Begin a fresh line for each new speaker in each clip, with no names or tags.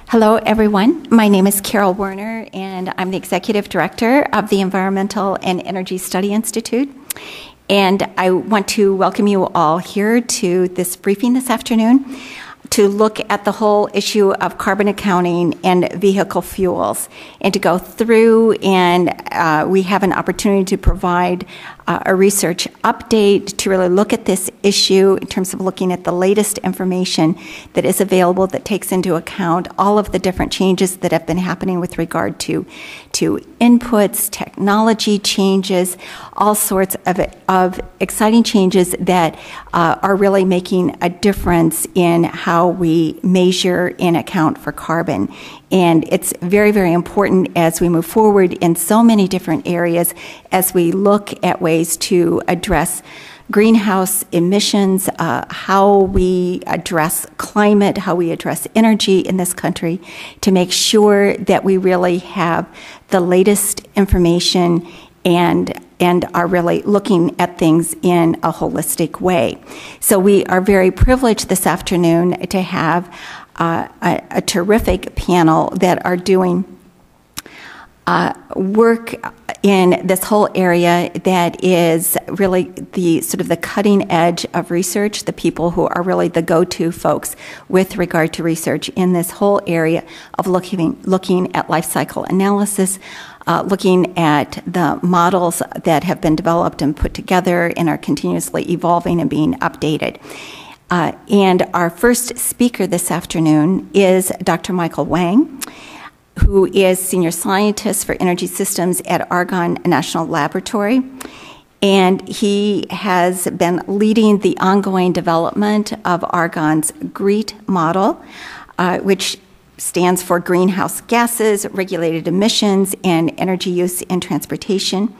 Hello, everyone. My name is Carol Werner, and I'm the Executive Director of the Environmental and Energy Study Institute. And I want to welcome you all here to this briefing this afternoon to look at the whole issue of carbon accounting and vehicle fuels, and to go through, and we have an opportunity to provide a research update to really look at this issue in terms of looking at the latest information that is available that takes into account all of the different changes that have been happening with regard to inputs, technology changes, all sorts of exciting changes that are really making a difference in how we measure and account for carbon. And it's very, very important as we move forward in so many different areas as we look at ways to address greenhouse emissions, how we address climate, how we address energy in this country, to make sure that we really have the latest information and are really looking at things in a holistic way. So we are very privileged this afternoon to have a terrific panel that are doing work in this whole area that is really the sort of the cutting edge of research, the people who are really the go-to folks with regard to research in this whole area of looking at life cycle analysis, looking at the models that have been developed and put together and are continuously evolving and being updated. And our first speaker this afternoon is Dr. Michael Wang, who is Senior Scientist for Energy Systems at Argonne National Laboratory. And he has been leading the ongoing development of Argonne's GREET model, which stands for Greenhouse Gases, Regulated Emissions, and Energy Use in Transportation.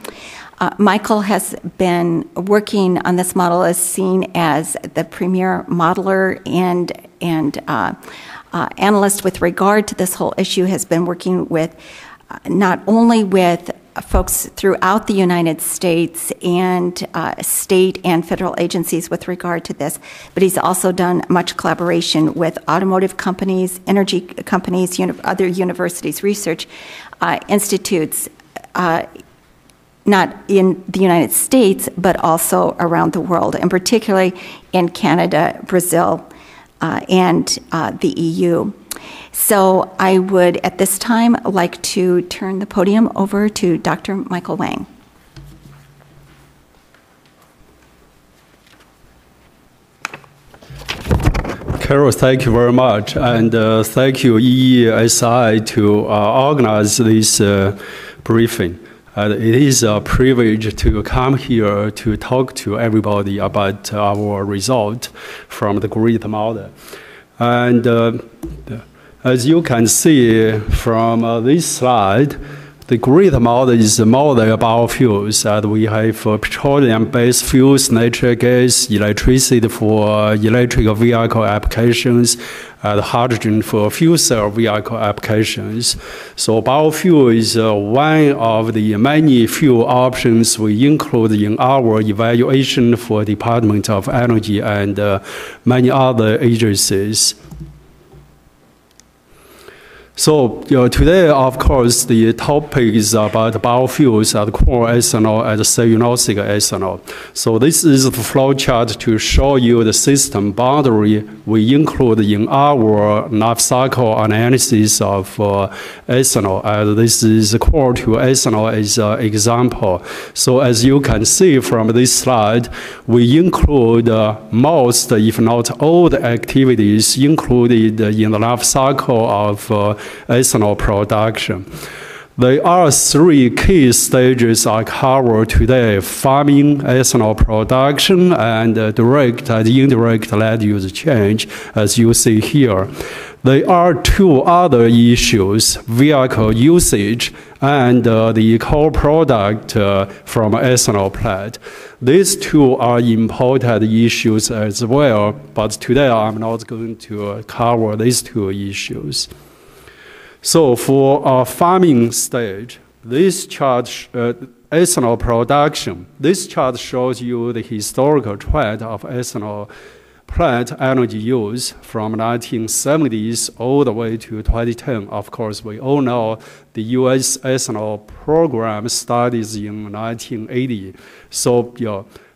Michael has been working on this model as seen as the premier modeler and analyst with regard to this whole issue, has been working with not only with folks throughout the United States and state and federal agencies with regard to this, but he's also done much collaboration with automotive companies, energy companies, other universities, research institutes, not in the United States, but also around the world, and particularly in Canada, Brazil, and the EU. So I would, at this time, like to turn the podium over to Dr. Michael Wang.
Carol, thank you very much, and thank you EESI to organize this briefing. It is a privilege to come here to talk to everybody about our result from the GREET model. And as you can see from this slide, the GREET model is a model of biofuels, and we have petroleum-based fuels, natural gas, electricity for electric vehicle applications, and hydrogen for fuel cell vehicle applications. So biofuel is one of the many fuel options we include in our evaluation for Department of Energy and many other agencies. So today, of course, the topic is about biofuels and corn ethanol and cellulosic ethanol. So this is the flow chart to show you the system boundary we include in our life cycle analysis of ethanol. And this is core to ethanol as an example. So as you can see from this slide, we include most, if not all, the activities included in the life cycle of ethanol production. There are three key stages I cover today: farming, ethanol production, and direct and indirect land use change, as you see here. There are two other issues: vehicle usage and the co-product from ethanol plant. These two are important issues as well, but today I'm not going to cover these two issues. So for our farming stage, this chart, ethanol production, this chart shows you the historical trend of ethanol plant energy use from 1970s all the way to 2010. Of course, we all know the U.S. ethanol program started in 1980. So,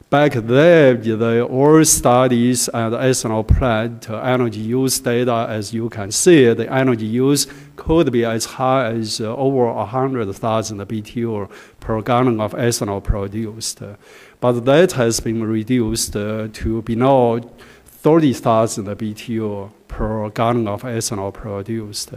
back then, the oil studies and ethanol plant energy use data, as you can see, the energy use could be as high as over 100,000 BTU per gallon of ethanol produced. But that has been reduced to below 30,000 BTU per gallon of ethanol produced.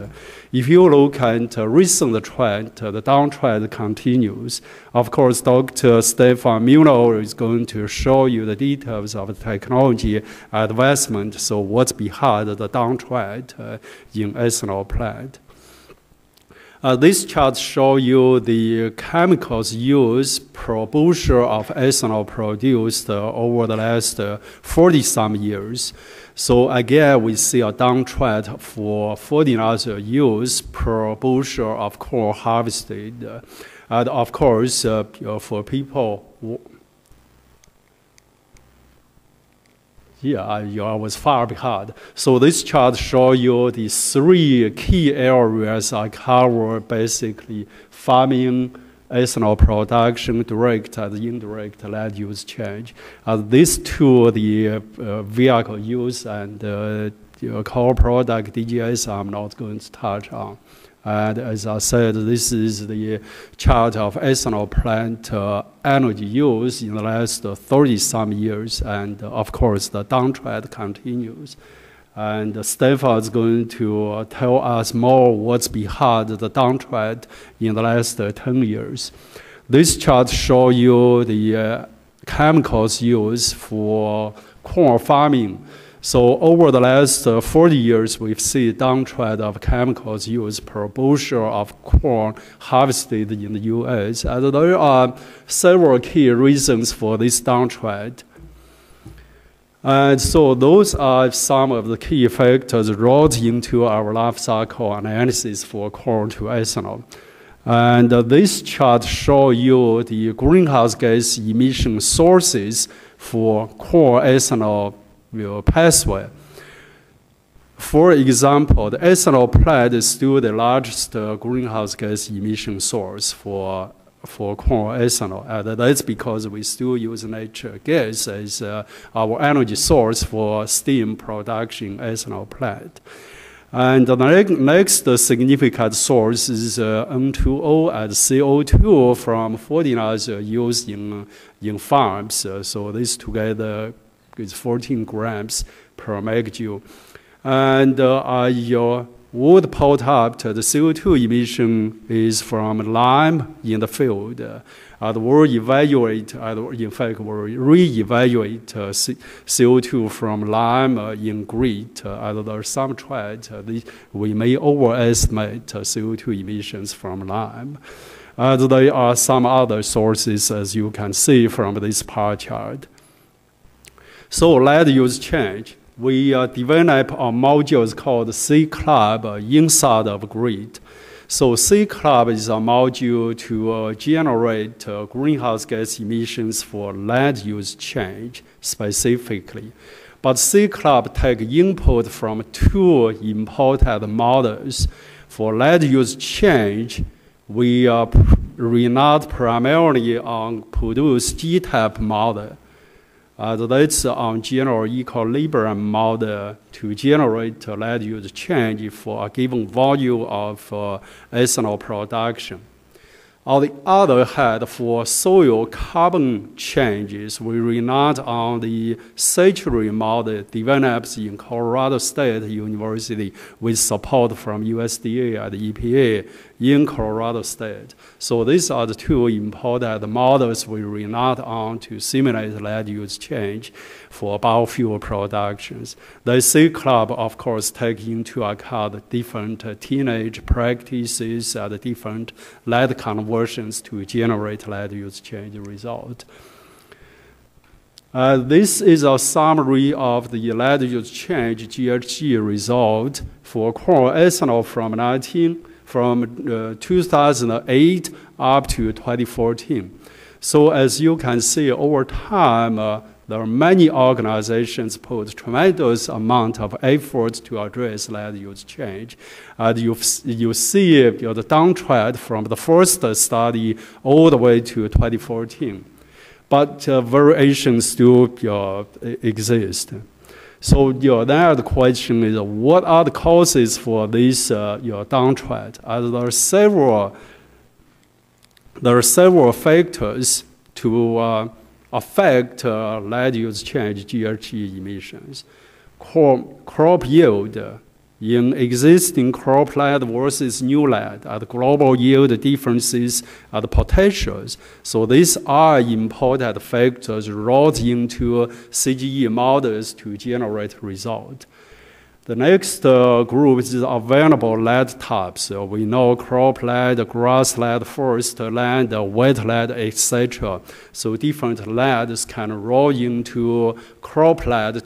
If you look at the recent trend, the downtrend continues. Of course, Dr. Steffen Mueller is going to show you the details of the technology advancement, so what's behind the downtrend in ethanol plant. This chart shows you the chemicals used per bushel of ethanol produced over the last 40-some years. So again, we see a downtrend for fertilizer use per bushel of corn harvested. And of course, for people, I was far behind. So this chart shows you the three key areas I cover, basically farming, ethanol production, direct and indirect land use change. These two, the vehicle use and core product DGS, I'm not going to touch on. And as I said, this is the chart of ethanol plant energy use in the last 30-some years. And of course, the downtrend continues. And Steffen is going to tell us more what's behind the downtrend in the last 10 years. This chart shows you the chemicals used for corn farming. So over the last 40 years, we've seen a downtrend of chemicals used per bushel of corn harvested in the U.S. And there are several key reasons for this downtrend. And so those are some of the key factors brought into our life cycle analysis for corn to ethanol. And this chart shows you the greenhouse gas emission sources for corn ethanol pathway. For example, the ethanol plant is still the largest greenhouse gas emission source for corn ethanol. And that's because we still use natural gas as our energy source for steam production ethanol plant. And the next significant source is N2O and CO2 from fertilizer used in farms. So this together is 14 grams per megajoule. And your wood put up, the CO2 emission is from lime in the field. And we'll evaluate, in fact, we'll re-evaluate CO2 from lime in grid. And there's some trend, we may overestimate CO2 emissions from lime. And there are some other sources, as you can see from this pie chart. So land use change. We develop a module called C-Club inside of grid. So C-Club is a module to generate greenhouse gas emissions for land use change specifically. But C-Club takes input from two imported models. For land use change, we rely primarily on Purdue's G-type model. That's on general equilibrium model to generate land use change for a given volume of ethanol production. On the other hand, for soil carbon changes, we rely on the Satchery model developed in Colorado State University with support from USDA and EPA in Colorado State. So these are the two important models we rely on to simulate land use change for biofuel productions. The C-Club, of course, take into account different teenage practices and different land conversions to generate land use change result. This is a summary of the land use change GHG result for corn ethanol from 2008 up to 2014. So as you can see, over time, there are many organizations put tremendous amount of effort to address land use change. And you see the downtrend from the first study all the way to 2014. But variations still exist. So then the question is, what are the causes for this downtrend? There are several factors to affect land use change GHG emissions. Crop yield in existing cropland versus new land, and global yield differences and potentials. So these are important factors rolled into CGE models to generate results. The next group is available land types. We know cropland, grassland, forest land, wetland, etc. So different lands can roll into cropland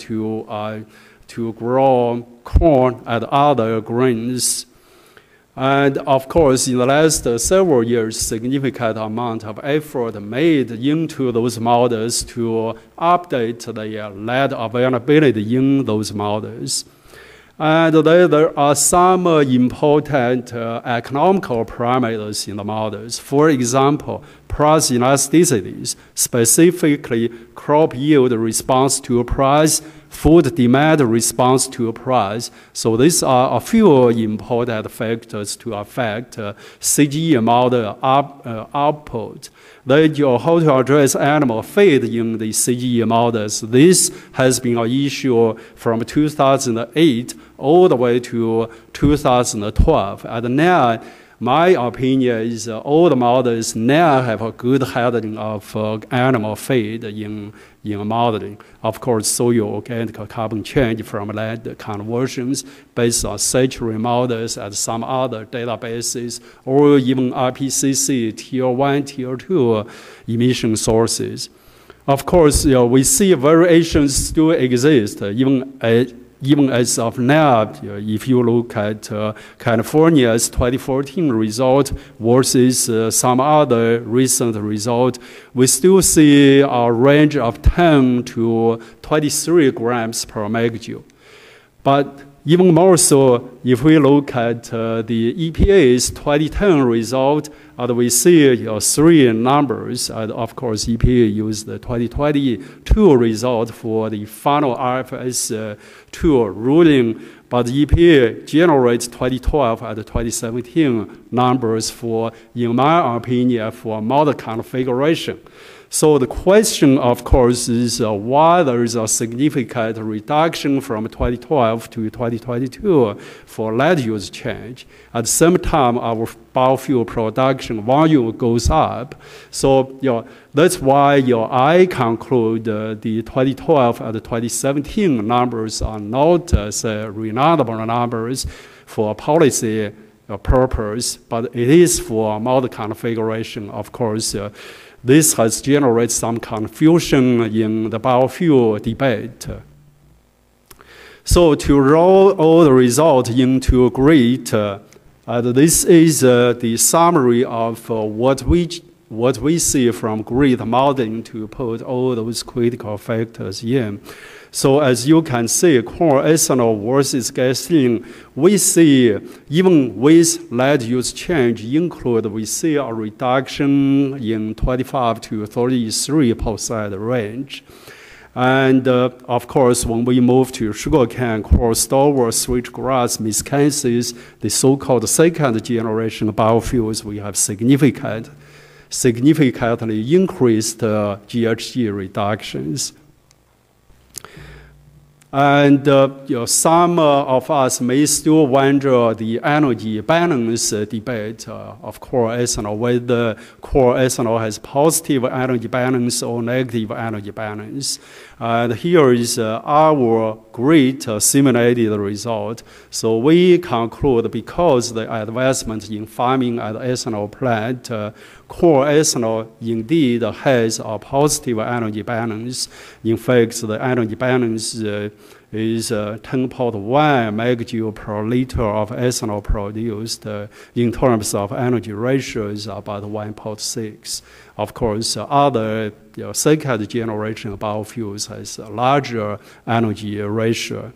to grow corn and other grains. And of course, in the last several years, significant amount of effort made into those models to update the land availability in those models. And there are some important economical parameters in the models. For example, price elasticities, specifically crop yield response to price, food demand response to price. So these are a few important factors to affect CGE model output. Then how to address animal feed in the CGE models. This has been an issue from 2008 all the way to 2012. And now, my opinion is all the models now have a good handling of animal feed in modeling. Of course, soil organic carbon change from land conversions based on saturated models and some other databases, or even IPCC Tier 1, Tier 2 emission sources. Of course, we see variations still exist, even as of now. If you look at California's 2014 result versus some other recent result, we still see a range of 10 to 23 grams per megajoule. But even more so, if we look at the EPA's 2010 result, and we see three numbers, and of course EPA used the 2022 result for the final RFS 2 ruling, but EPA generates 2012 and 2017 numbers for, in my opinion, for model configuration. So the question, of course, is why there is a significant reduction from 2012 to 2022 for land use change. At the same time, our biofuel production volume goes up. So that's why I conclude the 2012 and 2017 numbers are not reliable numbers for policy purpose, but it is for model configuration, of course. This has generated some confusion in the biofuel debate. So to roll all the results into grid, this is the summary of what we see from grid modeling to put all those critical factors in. So as you can see, corn ethanol versus gasoline, we see, even with land use change we see a reduction in 25 to 33% range. And of course, when we move to sugarcane, corn, stover, switchgrass, miscanthus, the so-called second generation biofuels, we have significantly increased GHG reductions. And some of us may still wonder the energy balance debate of corn ethanol, whether corn ethanol has positive energy balance or negative energy balance. And here is our grid simulated result. So we conclude, because the advancement in farming and ethanol plant, corn ethanol indeed has a positive energy balance. In fact, the energy balance is 10.1 megajoule per liter of ethanol produced. In terms of energy ratio, is about 1.6. Of course, other second generation biofuels has a larger energy ratio.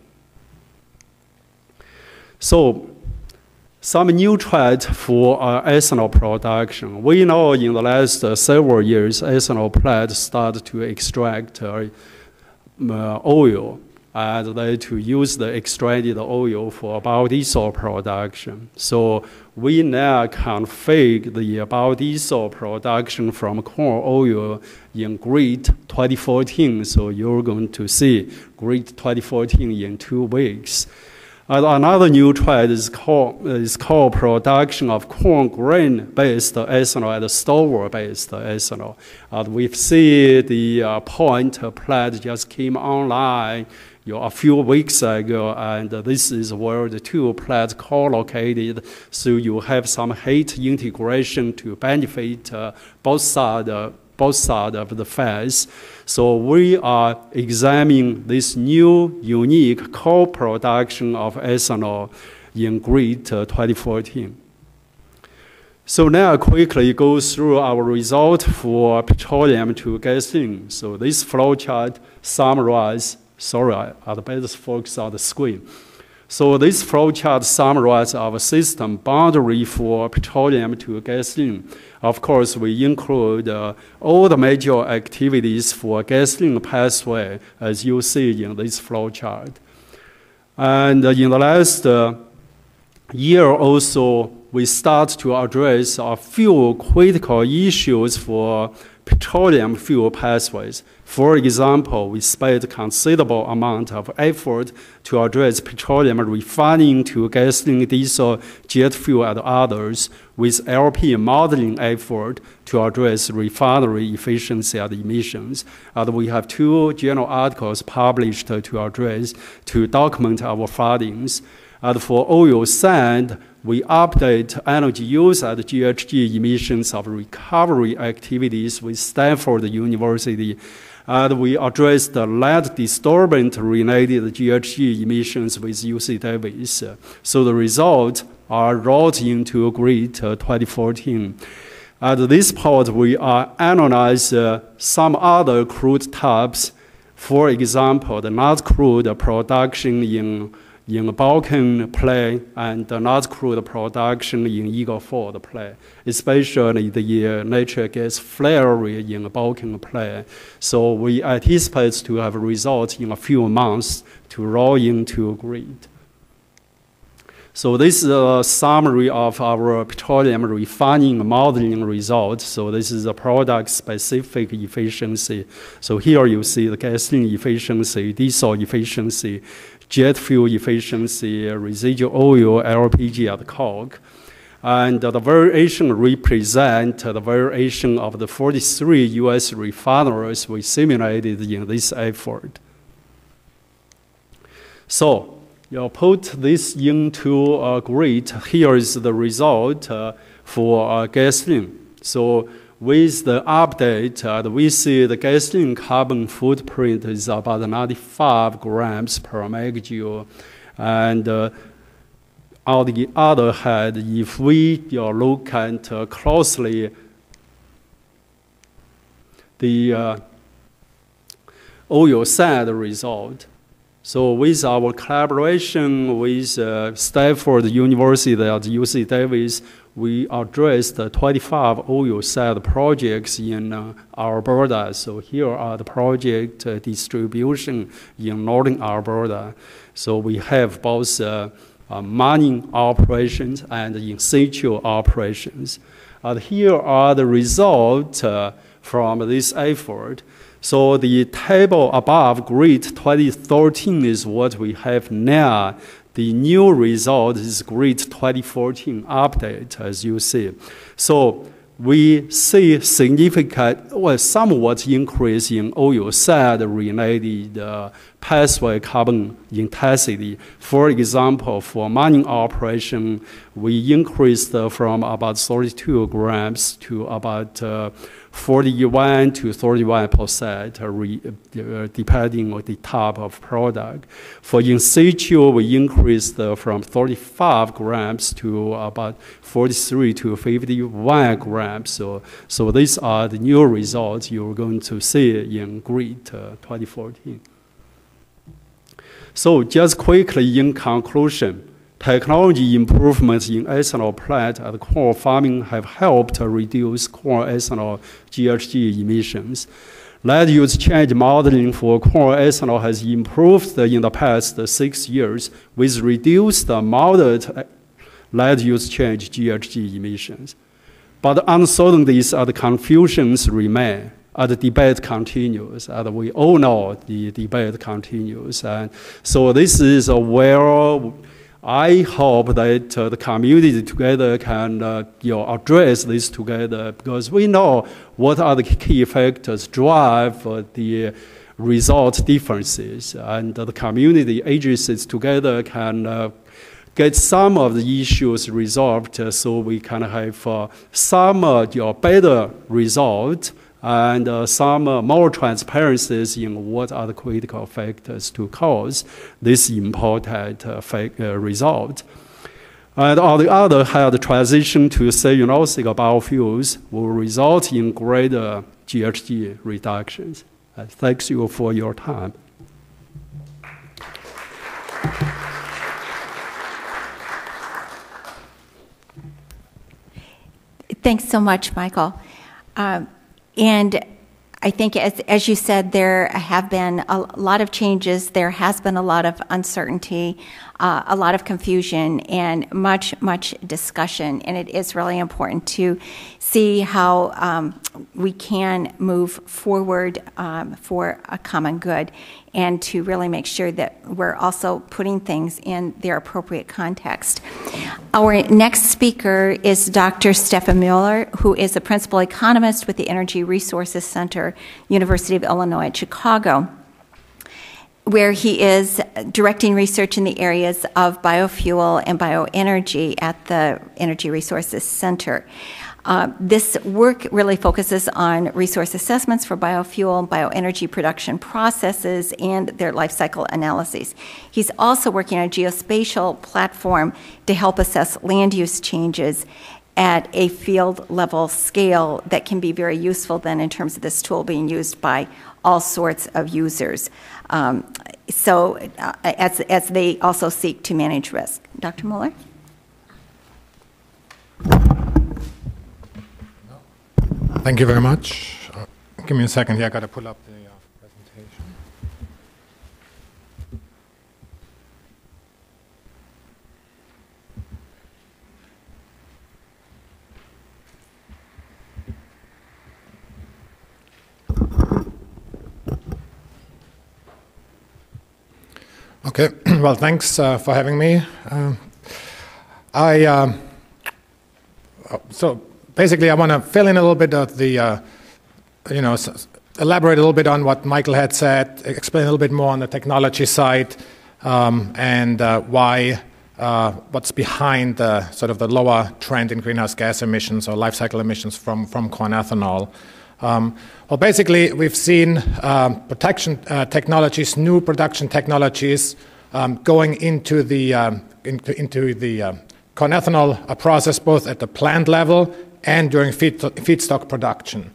So, some new trend for ethanol production. We know in the last several years, ethanol plants started to extract oil, and they to use the extracted oil for biodiesel production. So we now configure the biodiesel production from corn oil in GREET 2014. So you're going to see GREET 2014 in 2 weeks. And another new trend is called production of corn grain-based ethanol and store-based ethanol. And we've seen the Point plant just came online a few weeks ago, and this is where the 2 plants co-located, so you have some heat integration to benefit both sides of the fence. So we are examining this new unique co-production of ethanol in GREET 2014. So now quickly go through our result for petroleum to gasoline. So this flowchart summarizes, I'd better focus on the screen. So this flowchart summarizes our system boundary for petroleum to gasoline. Of course, we include all the major activities for gasoline pathway, as you see in this flowchart. And in the last year also, we start to address a few critical issues for petroleum fuel pathways. For example, we spent considerable amount of effort to address petroleum refining to gasoline, diesel, jet fuel, and others, with LP modeling effort to address refinery efficiency and emissions. And we have 2 journal articles published to document our findings. And for oil sand, we update energy use and GHG emissions of recovery activities with Stanford University. And we address the lead disturbance-related GHG emissions with UC Davis. So the results are rolled into GREET 2014. At this point, we are analyze some other crude types. For example, the not crude production in Balkan play and the not crude production in Eagle Ford play, especially the natural gas flare in Balkan play. So we anticipate to have results in a few months to roll into GREET. So this is a summary of our petroleum refining modeling results. So this is a product-specific efficiency. So here you see the gasoline efficiency, diesel efficiency, jet fuel efficiency, residual oil, LPG, and coke. And the variation represent the variation of the 43 U.S. refineries we simulated in this effort. So you put this into GREET. Here is the result for gasoline. So with the update, we see the gasoline carbon footprint is about 95 grams per megajoule. And on the other hand, if we look at closely the oil sand result, so with our collaboration with Stanford University and UC Davis, we addressed 25 oil sand projects in Alberta. So here are the project distribution in northern Alberta. So we have both mining operations and in situ operations. And here are the results from this effort. So the table above, GREET 2013, is what we have now. The new result is GREET 2014 update, as you see. So we see significant, somewhat increase in oil sand related pathway carbon intensity. For example, for mining operation, we increased from about 32 grams to about 41 to 31%, depending on the type of product. For in situ, we increased from 35 grams to about 43 to 51 grams. So these are the new results you're going to see in GREET 2014. So just quickly in conclusion, technology improvements in ethanol plant and corn farming have helped reduce corn ethanol GHG emissions. Land use change modeling for corn ethanol has improved in the past 6 years with reduced moderate land use change GHG emissions. But uncertainties and confusions remain. And the debate continues, and we all know the debate continues. And so this is where I hope that the community together can address this together, because we know what are the key factors drive the result differences, and the community agencies together can get some of the issues resolved, so we can have some better result and some more transparencies in what are the critical factors to cause this important result. And on the other hand, the transition to cellulosic biofuels will result in greater GHG reductions. Thank you for your time.
Thanks so much, Michael. And I think, as you said, there have been a lot of changes. There has been a lot of uncertainty, a lot of confusion, and much discussion. And it is really important to see how we can move forward for a common good, and to really make sure that we're also putting things in their appropriate context. Our next speaker is Dr. Steffen Mueller, who is a principal economist with the Energy Resources Center, University of Illinois at Chicago, where he is directing research in the areas of biofuel and bioenergy at the Energy Resources Center. This work really focuses on resource assessments for biofuel and bioenergy production processes and their life cycle analyses. He's also working on a geospatial platform to help assess land use changes at a field level scale that can be very useful then in terms of this tool being used by all sorts of users. As they also seek to manage risk. Dr. Mueller?
Thank you very much. Give me a second here, I got to pull up the presentation. Okay, well, thanks for having me. So basically, I want to fill in a little bit of the, elaborate a little bit on what Michael had said, explain a little bit more on the technology side, and what's behind the sort of the lower trend in greenhouse gas emissions or life cycle emissions from corn ethanol. Well, basically, we've seen production technologies, new production technologies, going into the corn ethanol process, both at the plant level and during feedstock production.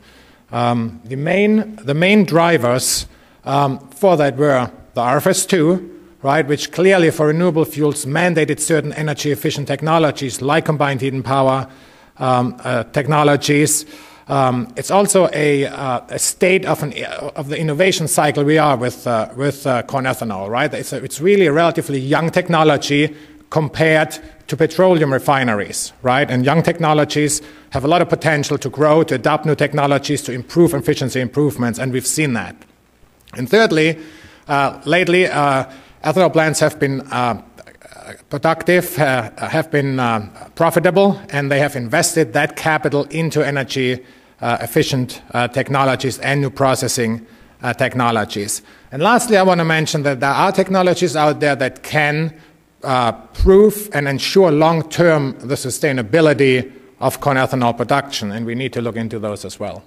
The main drivers for that were the RFS2, right, which clearly for renewable fuels mandated certain energy efficient technologies like combined heat and power technologies. It's also a state of the innovation cycle we are with corn ethanol, right? It's really a relatively young technology compared to petroleum refineries, right? And young technologies have a lot of potential to grow, to adopt new technologies, to improve efficiency improvements, and we've seen that. And thirdly, lately, ethanol plants have been productive, have been profitable, and they have invested that capital into energy efficient technologies and new processing technologies. And lastly, I want to mention that there are technologies out there that can prove and ensure long-term the sustainability of corn ethanol production, and we need to look into those as well.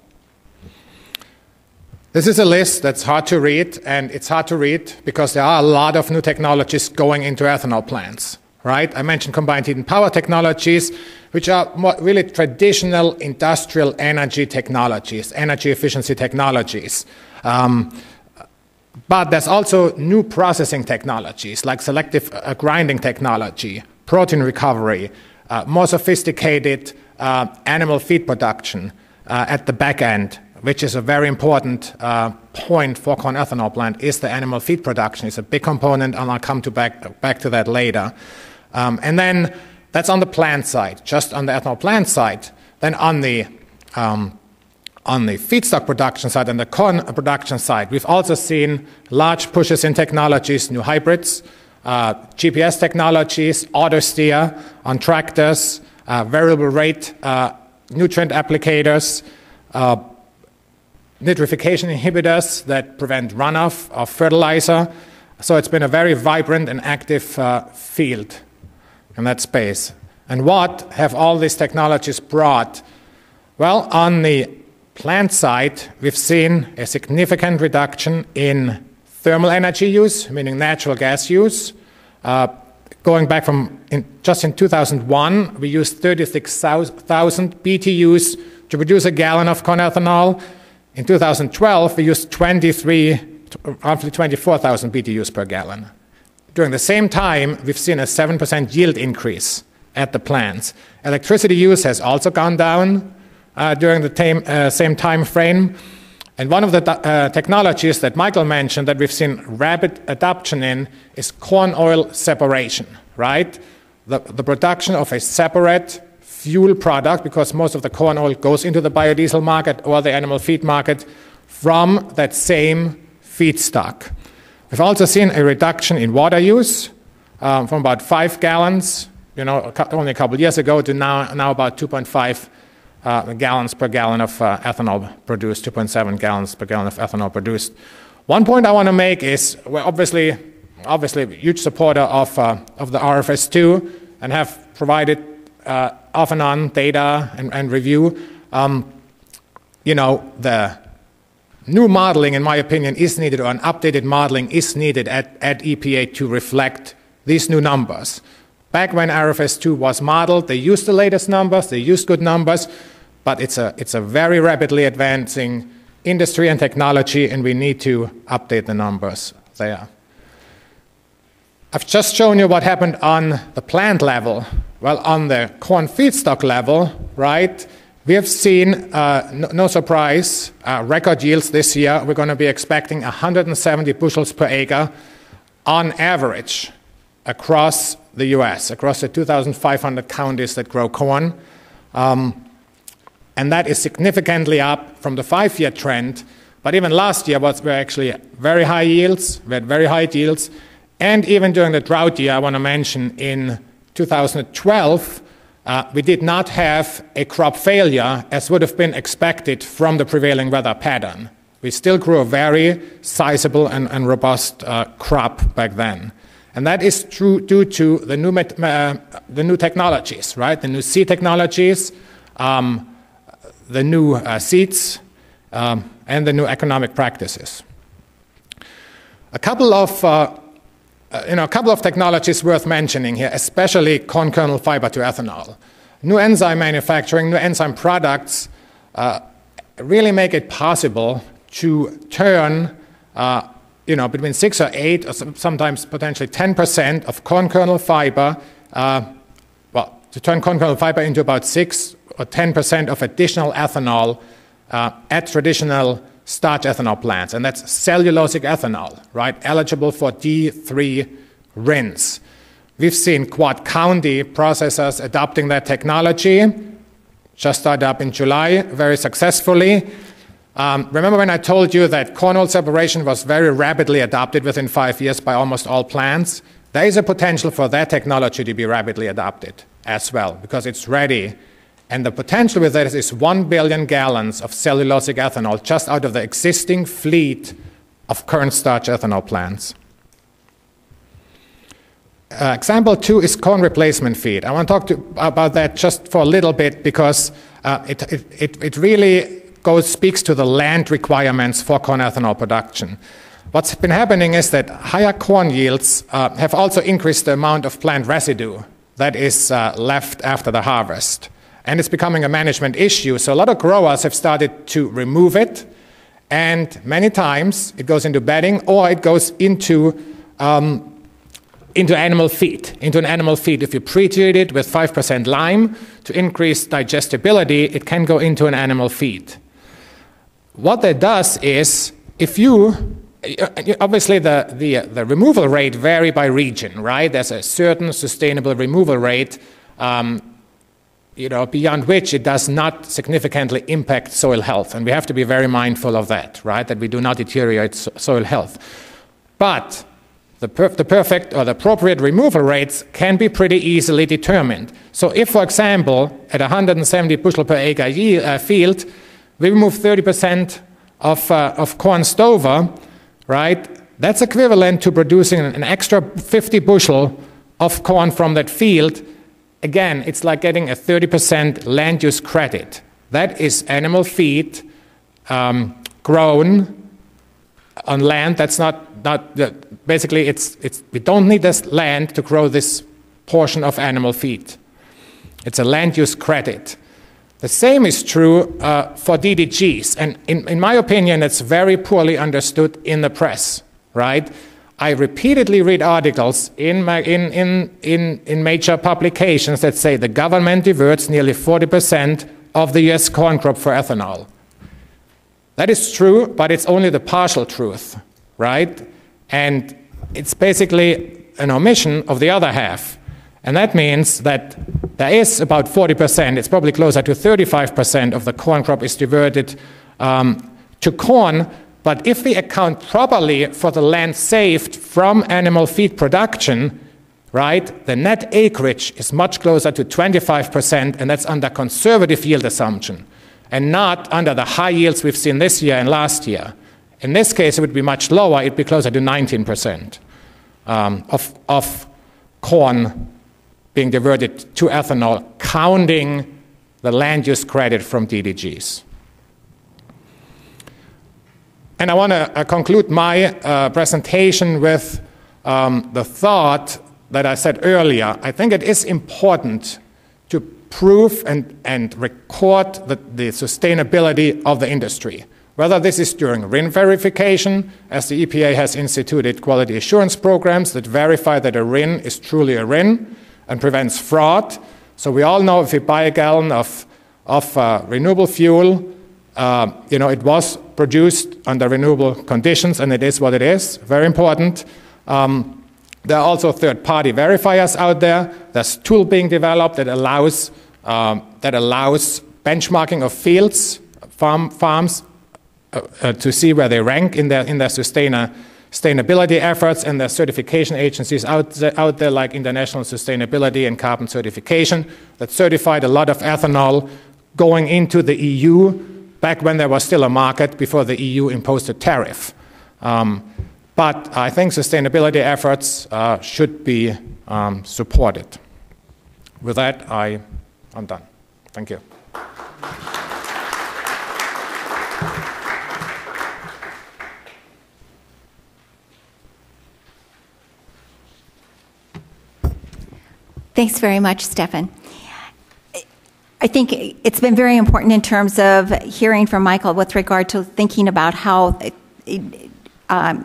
This is a list that's hard to read, and it's hard to read because there are a lot of new technologies going into ethanol plants, right? I mentioned combined heat and power technologies, which are more really traditional industrial energy technologies, energy efficiency technologies. But there's also new processing technologies like selective grinding technology, protein recovery, more sophisticated animal feed production at the back end, which is a very important point for corn ethanol plant, is the animal feed production. It's a big component, and I'll come back to that later. And then that's on the plant side, just on the ethanol plant side. Then on the feedstock production side and the corn production side, we've also seen large pushes in technologies, new hybrids, GPS technologies, auto steer on tractors, variable rate nutrient applicators, nitrification inhibitors that prevent runoff of fertilizer. So it's been a very vibrant and active field in that space. And what have all these technologies brought? Well, on the plant side, we've seen a significant reduction in thermal energy use, meaning natural gas use. Going back from just in 2001, we used 36,000 BTUs to produce a gallon of corn ethanol. In 2012, we used roughly 24,000 BTUs per gallon. During the same time, we've seen a 7% yield increase at the plants. Electricity use has also gone down during the same time frame. And one of the technologies that Michael mentioned that we've seen rapid adoption in is corn oil separation, right? The production of a separate fuel product, because most of the corn oil goes into the biodiesel market or the animal feed market from that same feedstock. We've also seen a reduction in water use from about 5 gallons, only a couple of years ago, to now about 2.5 gallons per gallon of ethanol produced, 2.7 gallons per gallon of ethanol produced. One point I want to make is we're obviously a huge supporter of the RFS2 and have provided off and on data and review. The new modeling, in my opinion, is needed, or an updated modeling is needed at EPA to reflect these new numbers. Back when RFS2 was modeled, they used the latest numbers, they used good numbers, but it's a very rapidly advancing industry and technology, and we need to update the numbers there. I've just shown you what happened on the plant level. Well, on the corn feedstock level, right, we have seen, no surprise, record yields this year. We're going to be expecting 170 bushels per acre on average across the U.S., across the 2,500 counties that grow corn. And that is significantly up from the 5-year trend. But even last year were actually very high yields. We had very high yields. And even during the drought year, I want to mention in 2012, we did not have a crop failure as would have been expected from the prevailing weather pattern. We still grew a very sizable and robust crop back then. And that is true due to the new technologies, right? The new seed technologies, the new seeds, and the new economic practices. A couple of technologies worth mentioning here, especially corn kernel fiber to ethanol. New enzyme manufacturing, new enzyme products really make it possible to turn between 6 or 8 or sometimes potentially 10% of corn kernel fiber, to turn corn kernel fiber into about 6 or 10% of additional ethanol at traditional starch ethanol plants, and that's cellulosic ethanol, right, eligible for D3 RINs. We've seen Quad County processors adopting that technology, just started up in July very successfully. Remember when I told you that corn oil separation was very rapidly adopted within 5 years by almost all plants? There is a potential for that technology to be rapidly adopted as well, because it's ready And the potential with that is 1 billion gallons of cellulosic ethanol just out of the existing fleet of current starch ethanol plants. Example 2 is corn replacement feed. I want to talk about that just for a little bit because it really speaks to the land requirements for corn ethanol production. What's been happening is that higher corn yields have also increased the amount of plant residue that is left after the harvest. And it's becoming a management issue. So a lot of growers have started to remove it. And many times it goes into bedding or it goes into animal feed. Into an animal feed. If you pre-treat it with 5% lime to increase digestibility, it can go into an animal feed. What that does is, if you obviously the removal rate vary by region, right? There's a certain sustainable removal rate, beyond which it does not significantly impact soil health, and we have to be very mindful of that, right? That we do not deteriorate soil health. But the perfect or the appropriate removal rates can be pretty easily determined. So if, for example, at 170 bushel per acre field, we remove 30% of corn stover, right? That's equivalent to producing an extra 50 bushel of corn from that field. Again, it's like getting a 30% land use credit. That is animal feed grown on land that's not basically we don't need this land to grow this portion of animal feed. It's a land use credit. The same is true for DDGs, and in my opinion, it's very poorly understood in the press, right? I repeatedly read articles in major publications that say the government diverts nearly 40% of the US corn crop for ethanol. That is true, but it's only the partial truth, right? And it's basically an omission of the other half. And that means that there is about 40%, it's probably closer to 35% of the corn crop is diverted to corn. But if we account properly for the land saved from animal feed production, right, the net acreage is much closer to 25%, and that's under conservative yield assumption, and not under the high yields we've seen this year and last year. In this case, it would be much lower. It'd be closer to 19% of corn being diverted to ethanol, counting the land use credit from DDGs. And I want to conclude my presentation with the thought that I said earlier. I think it is important to prove and record the sustainability of the industry. Whether this is during RIN verification, as the EPA has instituted quality assurance programs that verify that a RIN is truly a RIN and prevents fraud. So we all know if we buy a gallon of renewable fuel, it was produced under renewable conditions, and it is what it is. Very important. There are also third-party verifiers out there. There's a tool being developed that allows benchmarking of fields, farms, to see where they rank in their sustainability efforts, and their certification agencies out there like International Sustainability and Carbon Certification that certified a lot of ethanol going into the EU back when there was still a market before the EU imposed a tariff. But I think sustainability efforts should be supported. With that, I'm done. Thank you.
Thanks very much, Steffen. I think it's been very important in terms of hearing from Michael with regard to thinking about how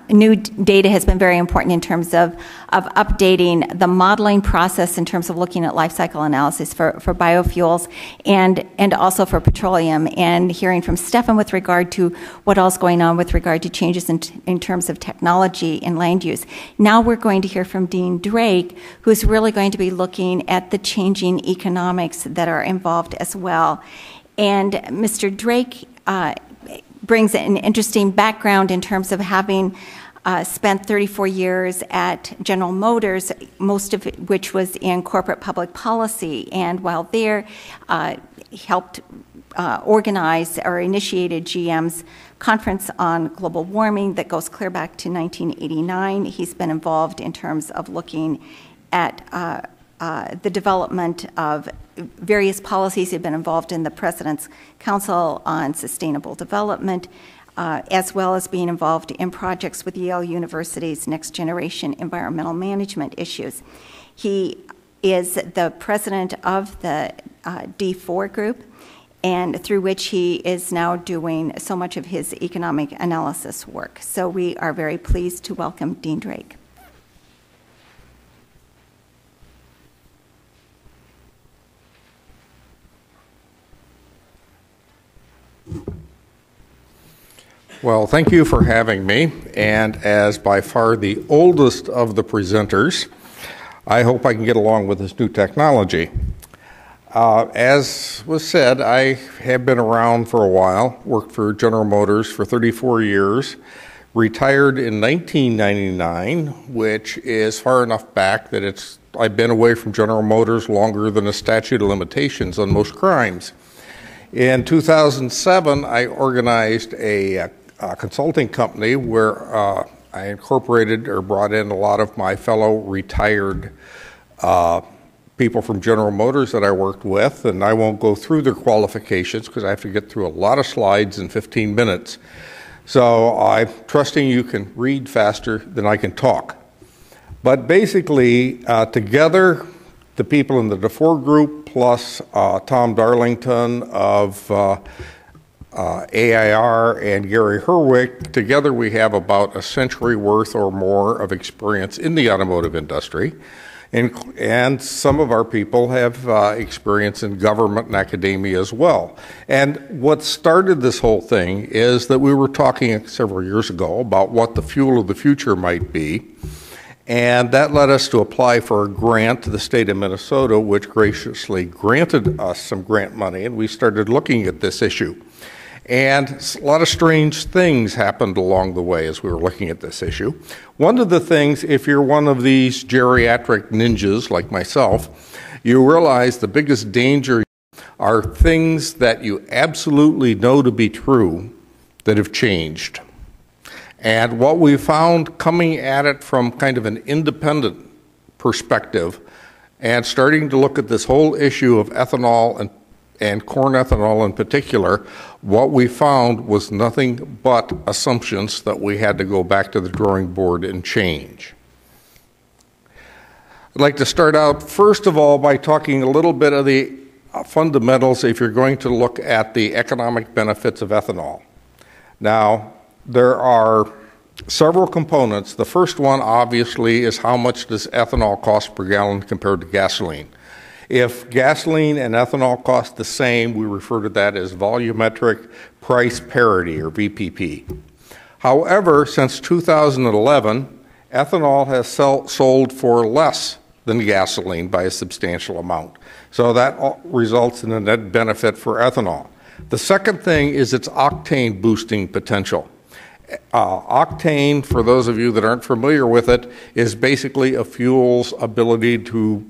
new data has been very important in terms of updating the modeling process in terms of looking at life cycle analysis for biofuels and also for petroleum, and hearing from Steffen with regard to what else is going on with regard to changes in terms of technology and land use. Now we're going to hear from Dean Drake, who's really going to be looking at the changing economics that are involved as well. And Mr. Drake brings an interesting background in terms of having spent 34 years at General Motors, most of it, which was in corporate public policy. And while there, helped organize or initiated GM's conference on global warming that goes clear back to 1989. He's been involved in terms of looking at the development of various policies. He's been involved in the President's Council on Sustainable Development, as well as being involved in projects with Yale University's Next Generation Environmental Management Issues. He is the president of the Defour group, and through which he is now doing so much of his economic analysis work. So we are very pleased to welcome Dean Drake.
Well, thank you for having me, and as by far the oldest of the presenters, I hope I can get along with this new technology. As was said, I have been around for a while, worked for General Motors for 34 years, retired in 1999, which is far enough back that I've been away from General Motors longer than a statute of limitations on most crimes. In 2007, I organized a consulting company where I incorporated or brought in a lot of my fellow retired people from General Motors that I worked with, and I won't go through their qualifications because I have to get through a lot of slides in 15 minutes. So I'm trusting you can read faster than I can talk. But basically, together, the people in the Defour group plus Tom Darlington of AIR and Gary Herwick, together we have about a century worth or more of experience in the automotive industry. And some of our people have experience in government and academia as well. And what started this whole thing is that we were talking several years ago about what the fuel of the future might be. And that led us to apply for a grant to the state of Minnesota, which graciously granted us some grant money, and we started looking at this issue. And a lot of strange things happened along the way as we were looking at this issue. One of the things, if you're one of these geriatric ninjas like myself, you realize the biggest danger are things that you absolutely know to be true that have changed. And what we found coming at it from kind of an independent perspective and starting to look at this whole issue of ethanol and corn ethanol in particular, what we found was nothing but assumptions that we had to go back to the drawing board and change. I'd like to start out, first of all, by talking a little bit of the fundamentals if you're going to look at the economic benefits of ethanol. Now, there are several components. The first one, obviously, is how much does ethanol cost per gallon compared to gasoline. If gasoline and ethanol cost the same, we refer to that as volumetric price parity, or VPP. However, since 2011, ethanol has sold for less than gasoline by a substantial amount. So that results in a net benefit for ethanol. The second thing is its octane boosting potential. Octane, for those of you that aren't familiar with it, is basically a fuel's ability to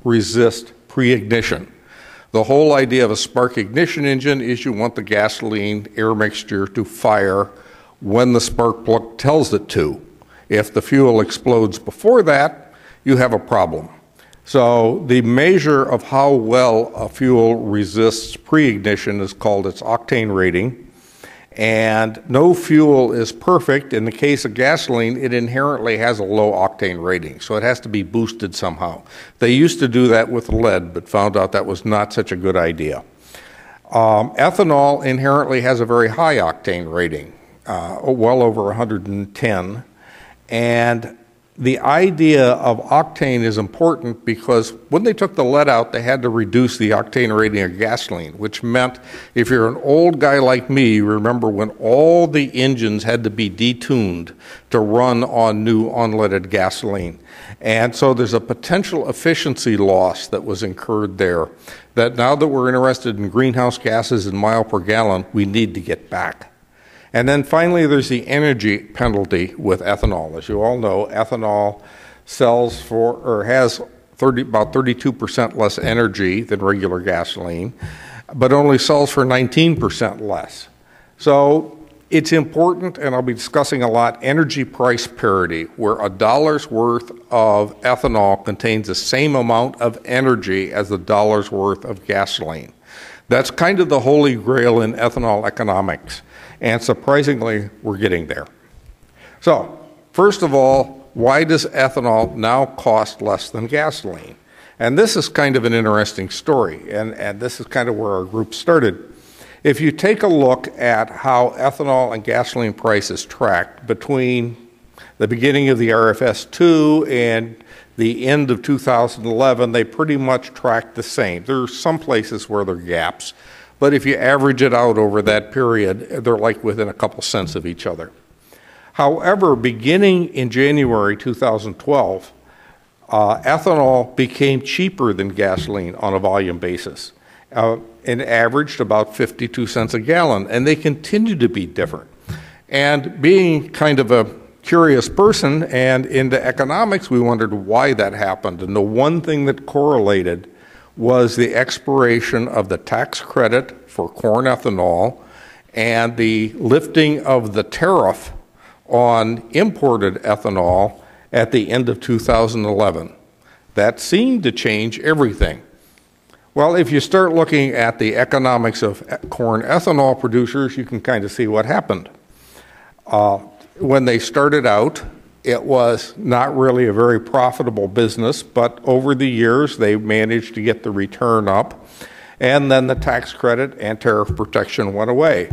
resist pre-ignition. The whole idea of a spark ignition engine is you want the gasoline air mixture to fire when the spark plug tells it to. If the fuel explodes before that, you have a problem. So the measure of how well a fuel resists pre-ignition is called its octane rating. And no fuel is perfect. In the case of gasoline, it inherently has a low octane rating, so it has to be boosted somehow. They used to do that with lead, but found out that was not such a good idea. Ethanol inherently has a very high octane rating, well over 110. And the idea of octane is important because when they took the lead out, they had to reduce the octane rating of gasoline, which meant if you're an old guy like me, you remember when all the engines had to be detuned to run on new unleaded gasoline. And so there's a potential efficiency loss that was incurred there that now that we're interested in greenhouse gases and mile per gallon, we need to get back. And then finally, there's the energy penalty with ethanol. As you all know, ethanol sells for, or has about 32% less energy than regular gasoline, but only sells for 19% less. So it's important, and I'll be discussing a lot, energy price parity, where a dollar's worth of ethanol contains the same amount of energy as a dollar's worth of gasoline. That's kind of the holy grail in ethanol economics, and surprisingly, we're getting there. So, first of all, why does ethanol now cost less than gasoline? And this is kind of an interesting story, and this is kind of where our group started. If you take a look at how ethanol and gasoline prices tracked between the beginning of the RFS2 and the end of 2011, they pretty much tracked the same. There are some places where there are gaps, but if you average it out over that period, they're like within a couple cents of each other. However, beginning in January 2012, ethanol became cheaper than gasoline on a volume basis. And averaged about 52 cents a gallon, and they continue to be different. And being kind of a curious person and into economics, we wondered why that happened. And the one thing that correlated was the expiration of the tax credit for corn ethanol and the lifting of the tariff on imported ethanol at the end of 2011. That seemed to change everything. Well, if you start looking at the economics of corn ethanol producers, you can kind of see what happened. When they started out, it was not really a very profitable business, but over the years they managed to get the return up, and then the tax credit and tariff protection went away.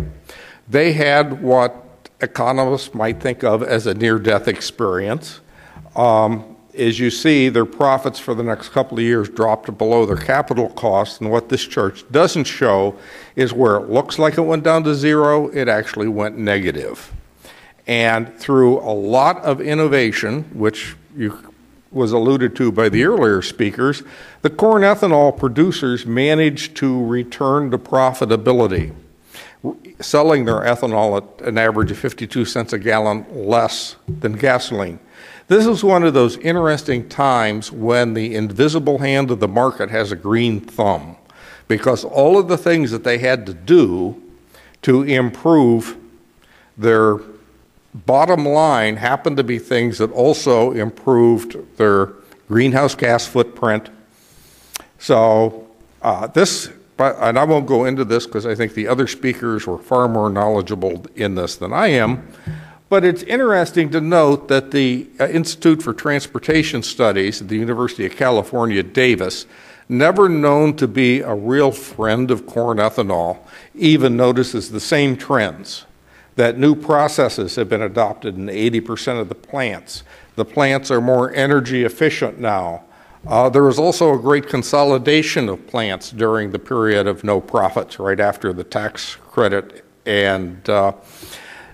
They had what economists might think of as a near-death experience. As you see, their profits for the next couple of years dropped below their capital costs, and what this chart doesn't show is where it looks like it went down to zero, it actually went negative. And through a lot of innovation, which was alluded to by the earlier speakers, the corn ethanol producers managed to return to profitability, selling their ethanol at an average of 52 cents a gallon less than gasoline. This is one of those interesting times when the invisible hand of the market has a green thumb, because all of the things that they had to do to improve their bottom line happened to be things that also improved their greenhouse gas footprint. So and I won't go into this because I think the other speakers were far more knowledgeable in this than I am, but it's interesting to note that the Institute for Transportation Studies at the University of California, Davis, never known to be a real friend of corn ethanol, even notices the same trends, that new processes have been adopted in 80% of the plants. The plants are more energy efficient now. There was also a great consolidation of plants during the period of no profits, right after the tax credit and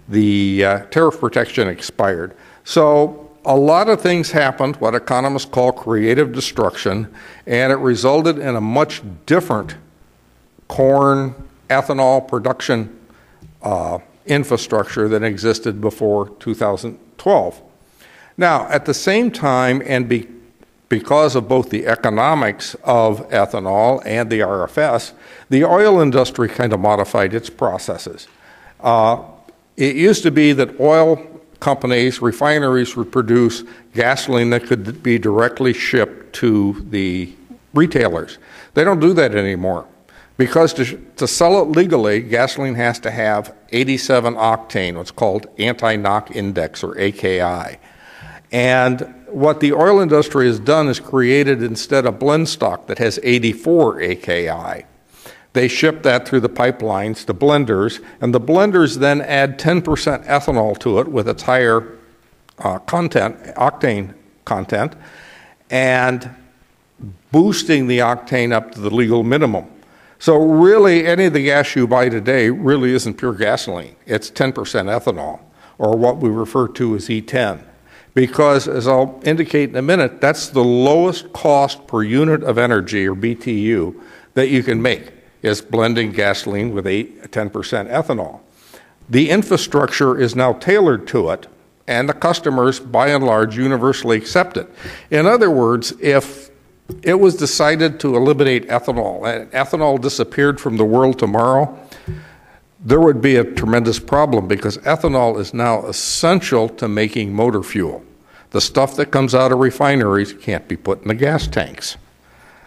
the tariff protection expired. So a lot of things happened, what economists call creative destruction, and it resulted in a much different corn ethanol production infrastructure than existed before 2012. Now, at the same time, and because of both the economics of ethanol and the RFS, the oil industry kind of modified its processes. It used to be that oil companies, refineries would produce gasoline that could be directly shipped to the retailers. They don't do that anymore, because to sell it legally, gasoline has to have 87 octane, what's called anti-knock index, or AKI. And what the oil industry has done is created instead a blend stock that has 84 AKI. They ship that through the pipelines to blenders, and the blenders then add 10% ethanol to it with its higher octane content, and boosting the octane up to the legal minimum. So really, any of the gas you buy today really isn't pure gasoline. It's 10% ethanol, or what we refer to as E10. Because, as I'll indicate in a minute, that's the lowest cost per unit of energy, or BTU, that you can make, is blending gasoline with 10% ethanol. the infrastructure is now tailored to it, and the customers, by and large, universally accept it. In other words, if it was decided to eliminate ethanol, and ethanol disappeared from the world tomorrow, there would be a tremendous problem because ethanol is now essential to making motor fuel. The stuff that comes out of refineries can't be put in the gas tanks.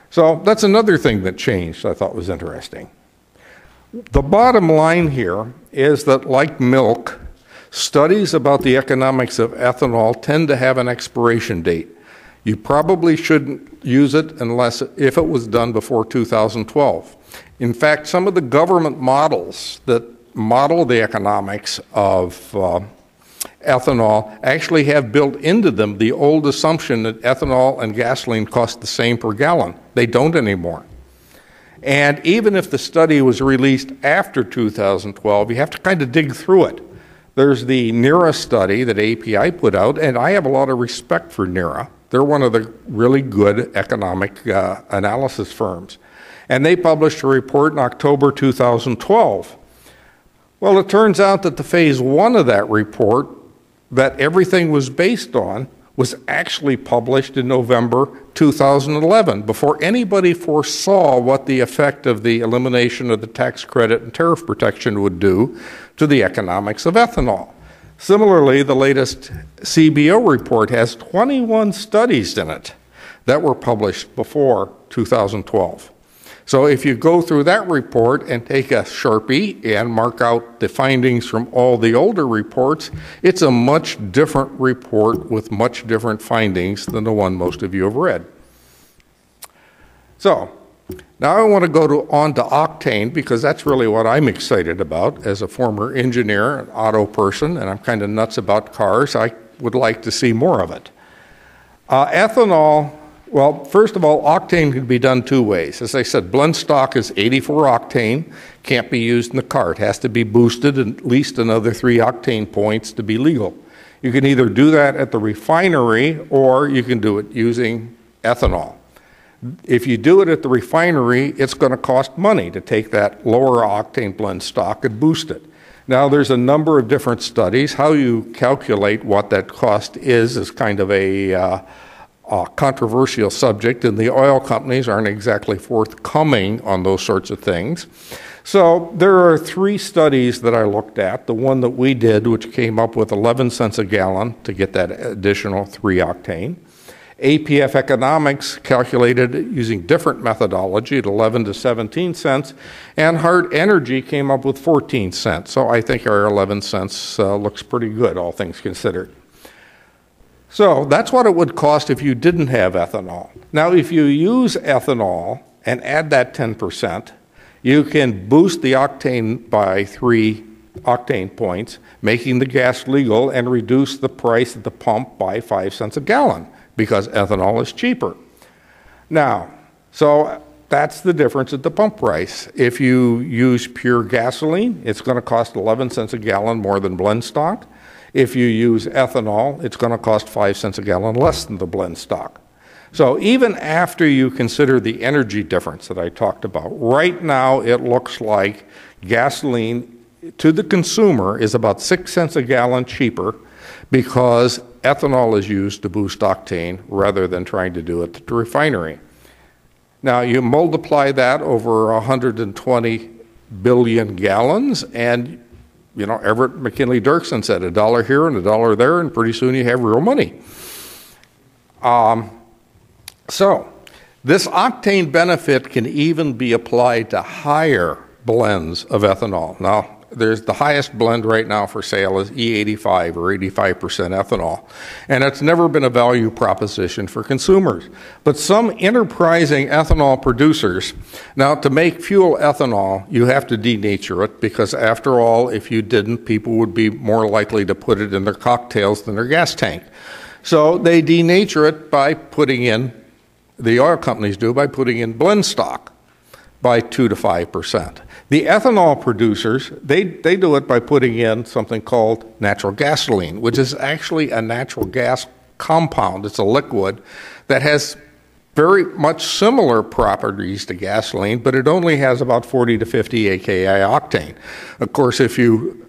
So that's another thing that changed I thought was interesting. The bottom line here is that, like milk, studies about the economics of ethanol tend to have an expiration date. You probably shouldn't use it if it was done before 2012. In fact, some of the government models that model the economics of ethanol actually have built into them the old assumption that ethanol and gasoline cost the same per gallon. They don't anymore. And even if the study was released after 2012, you have to kind of dig through it. There's the NERA study that API put out, and I have a lot of respect for NERA. They're one of the really good economic analysis firms. And they published a report in October 2012. Well, it turns out that the phase one of that report that everything was based on was actually published in November 2011, before anybody foresaw what the effect of the elimination of the tax credit and tariff protection would do to the economics of ethanol. Similarly, the latest CBO report has 21 studies in it that were published before 2012. So if you go through that report and take a Sharpie and mark out the findings from all the older reports, it's a much different report with much different findings than the one most of you have read. So now I want to go on to octane, because that's really what I'm excited about as a former engineer, an auto person, and I'm kind of nuts about cars. I would like to see more of it. Ethanol. Well, first of all, octane can be done two ways. As I said, blend stock is 84 octane, can't be used in the car. It has to be boosted at least another 3 octane points to be legal. You can either do that at the refinery or you can do it using ethanol. If you do it at the refinery, it's going to cost money to take that lower octane blend stock and boost it. Now, there's a number of different studies. How you calculate what that cost is kind of a controversial subject, and the oil companies aren't exactly forthcoming on those sorts of things. So there are 3 studies that I looked at. The one that we did, which came up with 11 cents a gallon to get that additional 3 octane. APF Economics calculated it using different methodology at 11 to 17 cents, and Hart Energy came up with 14 cents. So I think our 11 cents looks pretty good, all things considered. So that's what it would cost if you didn't have ethanol. Now, if you use ethanol and add that 10%, you can boost the octane by 3 octane points, making the gas legal, and reduce the price at the pump by 5 cents a gallon, because ethanol is cheaper. Now, so that's the difference at the pump price. If you use pure gasoline, it's going to cost 11 cents a gallon more than blend stock. If you use ethanol, it's going to cost 5 cents a gallon less than the blend stock. So even after you consider the energy difference that I talked about, right now it looks like gasoline to the consumer is about 6 cents a gallon cheaper, because ethanol is used to boost octane rather than trying to do it at the refinery. Now, you multiply that over 120 billion gallons, and you know, Everett McKinley Dirksen said $1 here and $1 there, and pretty soon you have real money. So this octane benefit can even be applied to higher blends of ethanol. Now, there's the highest blend right now for sale is E85 or 85% ethanol, and it's never been a value proposition for consumers. But some enterprising ethanol producers, now to make fuel ethanol, you have to denature it, because after all, if you didn't, people would be more likely to put it in their cocktails than their gas tank. So they denature it by putting in, the oil companies do, by putting in blend stock by 2 to 5%. The ethanol producers, they do it by putting in something called natural gasoline, which is actually a natural gas compound. It's a liquid that has very much similar properties to gasoline, but it only has about 40 to 50 AKI octane. Of course, if you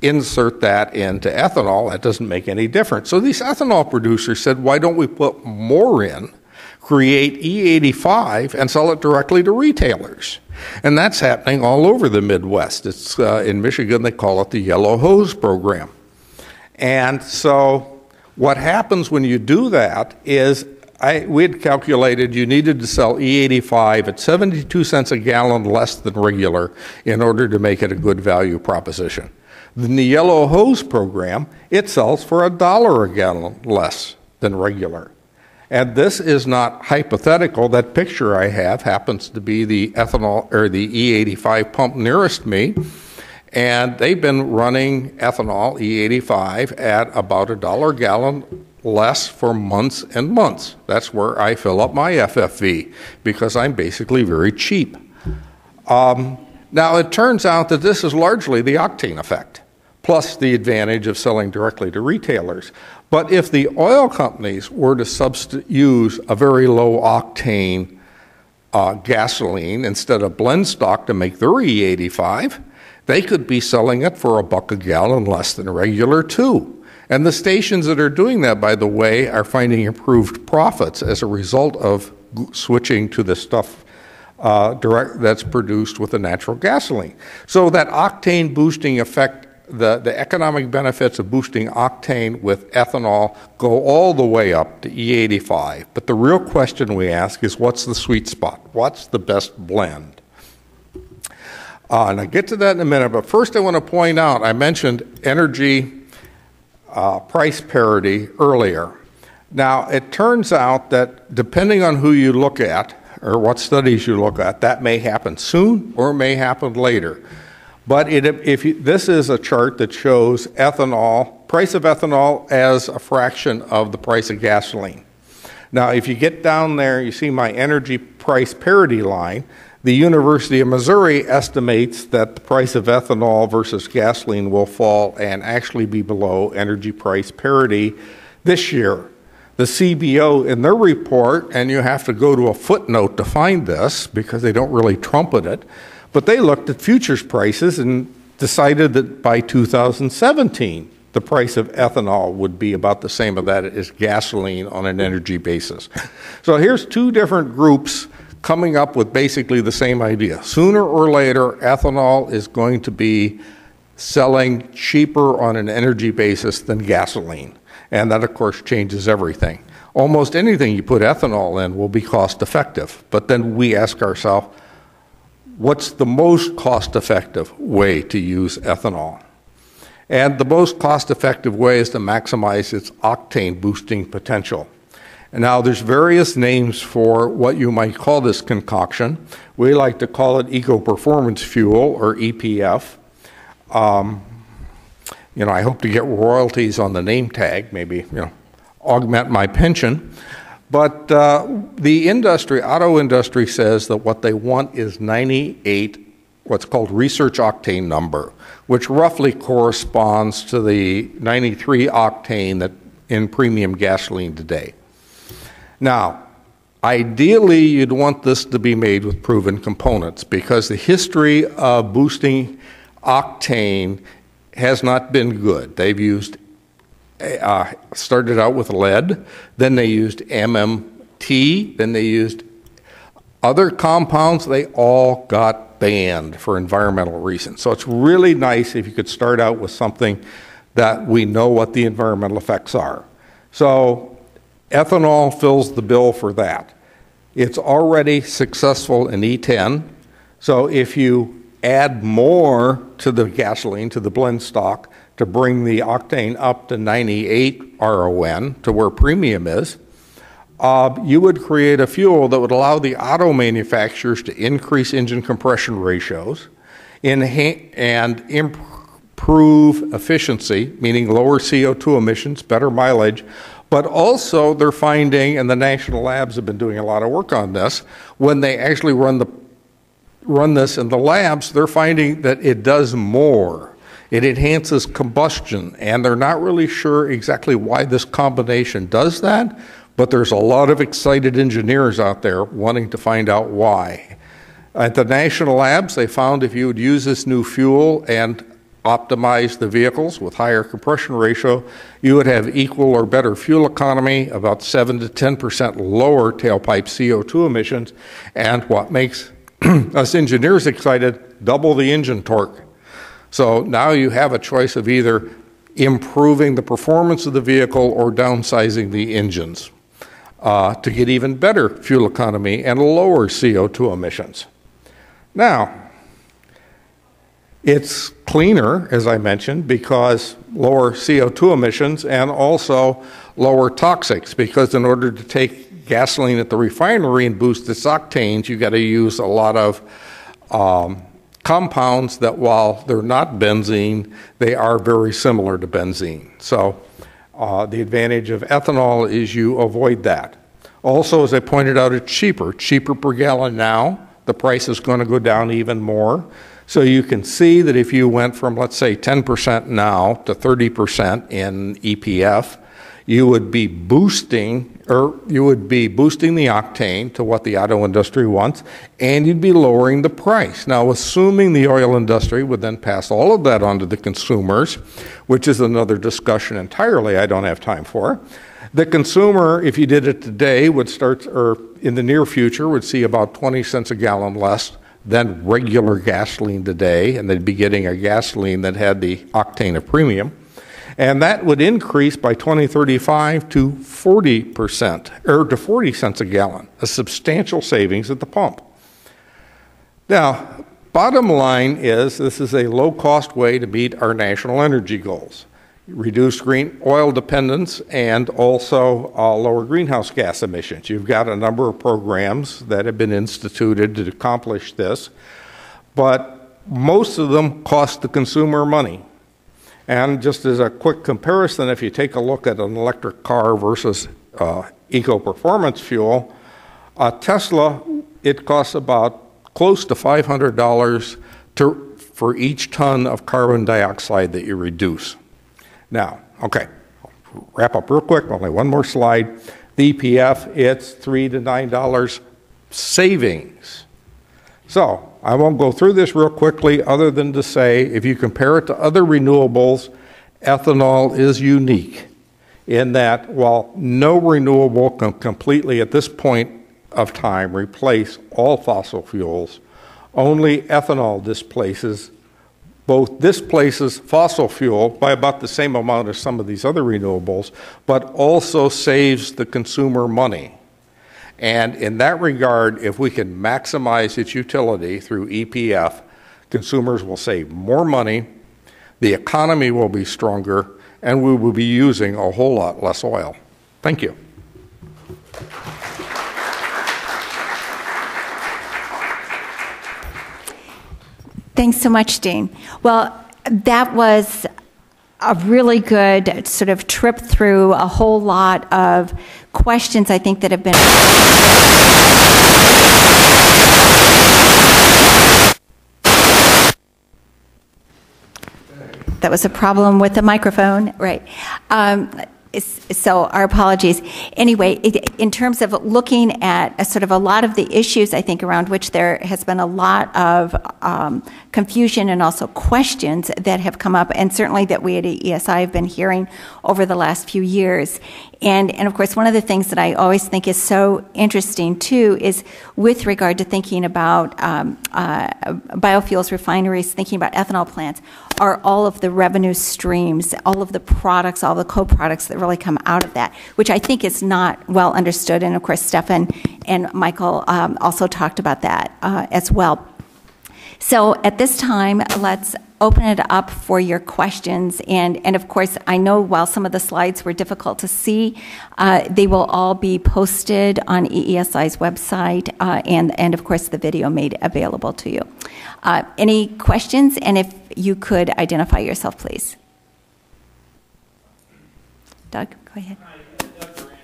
insert that into ethanol, that doesn't make any difference. So these ethanol producers said, why don't we put more in, create E85, and sell it directly to retailers? And that's happening all over the Midwest. It's in Michigan, they call it the Yellow Hose program. And so what happens when you do that is we had calculated you needed to sell E85 at 72 cents a gallon less than regular in order to make it a good value proposition. In the Yellow Hose program, it sells for $1 a gallon less than regular. And this is not hypothetical. That picture I have happens to be the ethanol or the E85 pump nearest me. And they've been running ethanol, E85, at about $1 a gallon less for months and months. That's where I fill up my FFV because I'm basically very cheap. Now, it turns out that this is largely the octane effect, plus the advantage of selling directly to retailers. But if the oil companies were to use a very low octane gasoline instead of blend stock to make their E85, they could be selling it for $1 a gallon less than regular too. And the stations that are doing that, by the way, are finding improved profits as a result of switching to the stuff that's produced with the natural gasoline. So that octane boosting effect, the economic benefits of boosting octane with ethanol go all the way up to E85. But the real question we ask is, what's the sweet spot? What's the best blend? And I'll get to that in a minute, but first I want to point out, I mentioned energy price parity earlier. Now, it turns out that depending on who you look at, or what studies you look at, that may happen soon or may happen later. But this is a chart that shows ethanol, price of ethanol as a fraction of the price of gasoline. Now, if you get down there, you see my energy price parity line. The University of Missouri estimates that the price of ethanol versus gasoline will fall and actually be below energy price parity this year. The CBO, in their report, and you have to go to a footnote to find this because they don't really trumpet it, but they looked at futures prices and decided that by 2017, the price of ethanol would be about the same of that as gasoline on an energy basis. So here's two different groups coming up with basically the same idea. Sooner or later, ethanol is going to be selling cheaper on an energy basis than gasoline. And that, of course, changes everything. Almost anything you put ethanol in will be cost effective. But then we ask ourselves, what's the most cost effective way to use ethanol? And the most cost effective way is to maximize its octane boosting potential. And now there's various names for what you might call this concoction. We like to call it eco-performance fuel, or EPF. I hope to get royalties on the name tag, maybe, augment my pension. But the industry, auto industry, says that what they want is 98, what's called research octane number, which roughly corresponds to the 93 octane that in premium gasoline today. Now, ideally, you'd want this to be made with proven components because the history of boosting octane has not been good. They've used, started out with lead, then they used MMT, then they used other compounds. They all got banned for environmental reasons. So it's really nice if you could start out with something that we know what the environmental effects are. So ethanol fills the bill for that. It's already successful in E10, so if you add more to the gasoline, to the blend stock, to bring the octane up to 98 RON, to where premium is, you would create a fuel that would allow the auto manufacturers to increase engine compression ratios and improve efficiency, meaning lower CO2 emissions, better mileage. But also they're finding, and the national labs have been doing a lot of work on this, when they actually run this in the labs, they're finding that it does more. It enhances combustion, and they're not really sure exactly why this combination does that, but there's a lot of excited engineers out there wanting to find out why. At the national labs, they found if you would use this new fuel and optimize the vehicles with higher compression ratio, you would have equal or better fuel economy, about 7 to 10% lower tailpipe CO2 emissions, and what makes us engineers excited, double the engine torque. So now you have a choice of either improving the performance of the vehicle or downsizing the engines to get even better fuel economy and lower CO2 emissions. Now, it's cleaner, as I mentioned, because lower CO2 emissions and also lower toxics, because in order to take gasoline at the refinery and boost its octanes, you got to use a lot of compounds that, while they're not benzene, they are very similar to benzene. So the advantage of ethanol is you avoid that. Also, as I pointed out, it's cheaper per gallon now. The price is going to go down even more. So you can see that if you went from, let's say, 10% now to 30% in EPF, you would be boosting the octane to what the auto industry wants, and you'd be lowering the price. Now, assuming the oil industry would then pass all of that on to the consumers, which is another discussion entirely I don't have time for, the consumer, if you did it today, would start, or in the near future, would see about 20 cents a gallon less than regular gasoline today, and they'd be getting a gasoline that had the octane of premium. And that would increase by 2035 to 40%, or to 40 cents a gallon, a substantial savings at the pump. Now, bottom line is this is a low-cost way to meet our national energy goals. Reduce green oil dependence and also lower greenhouse gas emissions. You've got a number of programs that have been instituted to accomplish this, but most of them cost the consumer money. And just as a quick comparison, if you take a look at an electric car versus eco-performance fuel, a Tesla, it costs about close to $500 for each ton of carbon dioxide that you reduce. Now, okay, I'll wrap up real quick, only one more slide. The EPF, it's $3 to $9 savings. So I won't go through this real quickly other than to say, if you compare it to other renewables, ethanol is unique in that while no renewable can completely at this point of time replace all fossil fuels, only ethanol displaces fossil fuel by about the same amount as some of these other renewables, but also saves the consumer money. And in that regard, if we can maximize its utility through EPF, consumers will save more money, the economy will be stronger, and we will be using a whole lot less oil. Thank you.
Thanks so much, Dean. Well, that was a really good sort of trip through a whole lot of questions, I think, that have been. That was a problem with the microphone, right? So our apologies. Anyway, in terms of looking at sort of a lot of the issues, I think, around which there has been a lot of confusion and also questions that have come up, and certainly that we at EESI have been hearing over the last few years. And of course, one of the things that I always think is so interesting, too, is with regard to thinking about biofuels refineries, thinking about ethanol plants, are all of the revenue streams, all of the products, all the co-products that really come out of that, which I think is not well understood. And of course, Steffen and Michael also talked about that as well. So at this time, let's open it up for your questions. And of course, I know while some of the slides were difficult to see, they will all be posted on EESI's website and of course, the video made available to you. Any questions? And if you could identify yourself, please. Doug, go ahead.
Hi, Doug Durant,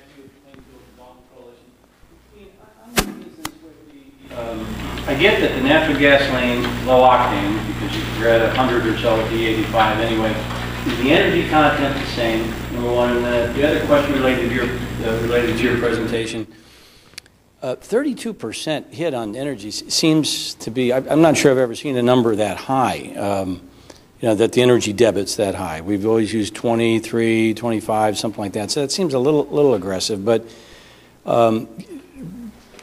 I'm in business with I get that the natural gasoline, low octane, because you're at 100 or so at the 85 anyway, is the energy content the same, number one? And the other question related to your presentation, 32% hit on energy seems to be, I'm not sure I've ever seen a number that high. that the energy debit's that high. We've always used 23, 25, something like that. So that seems a little aggressive. But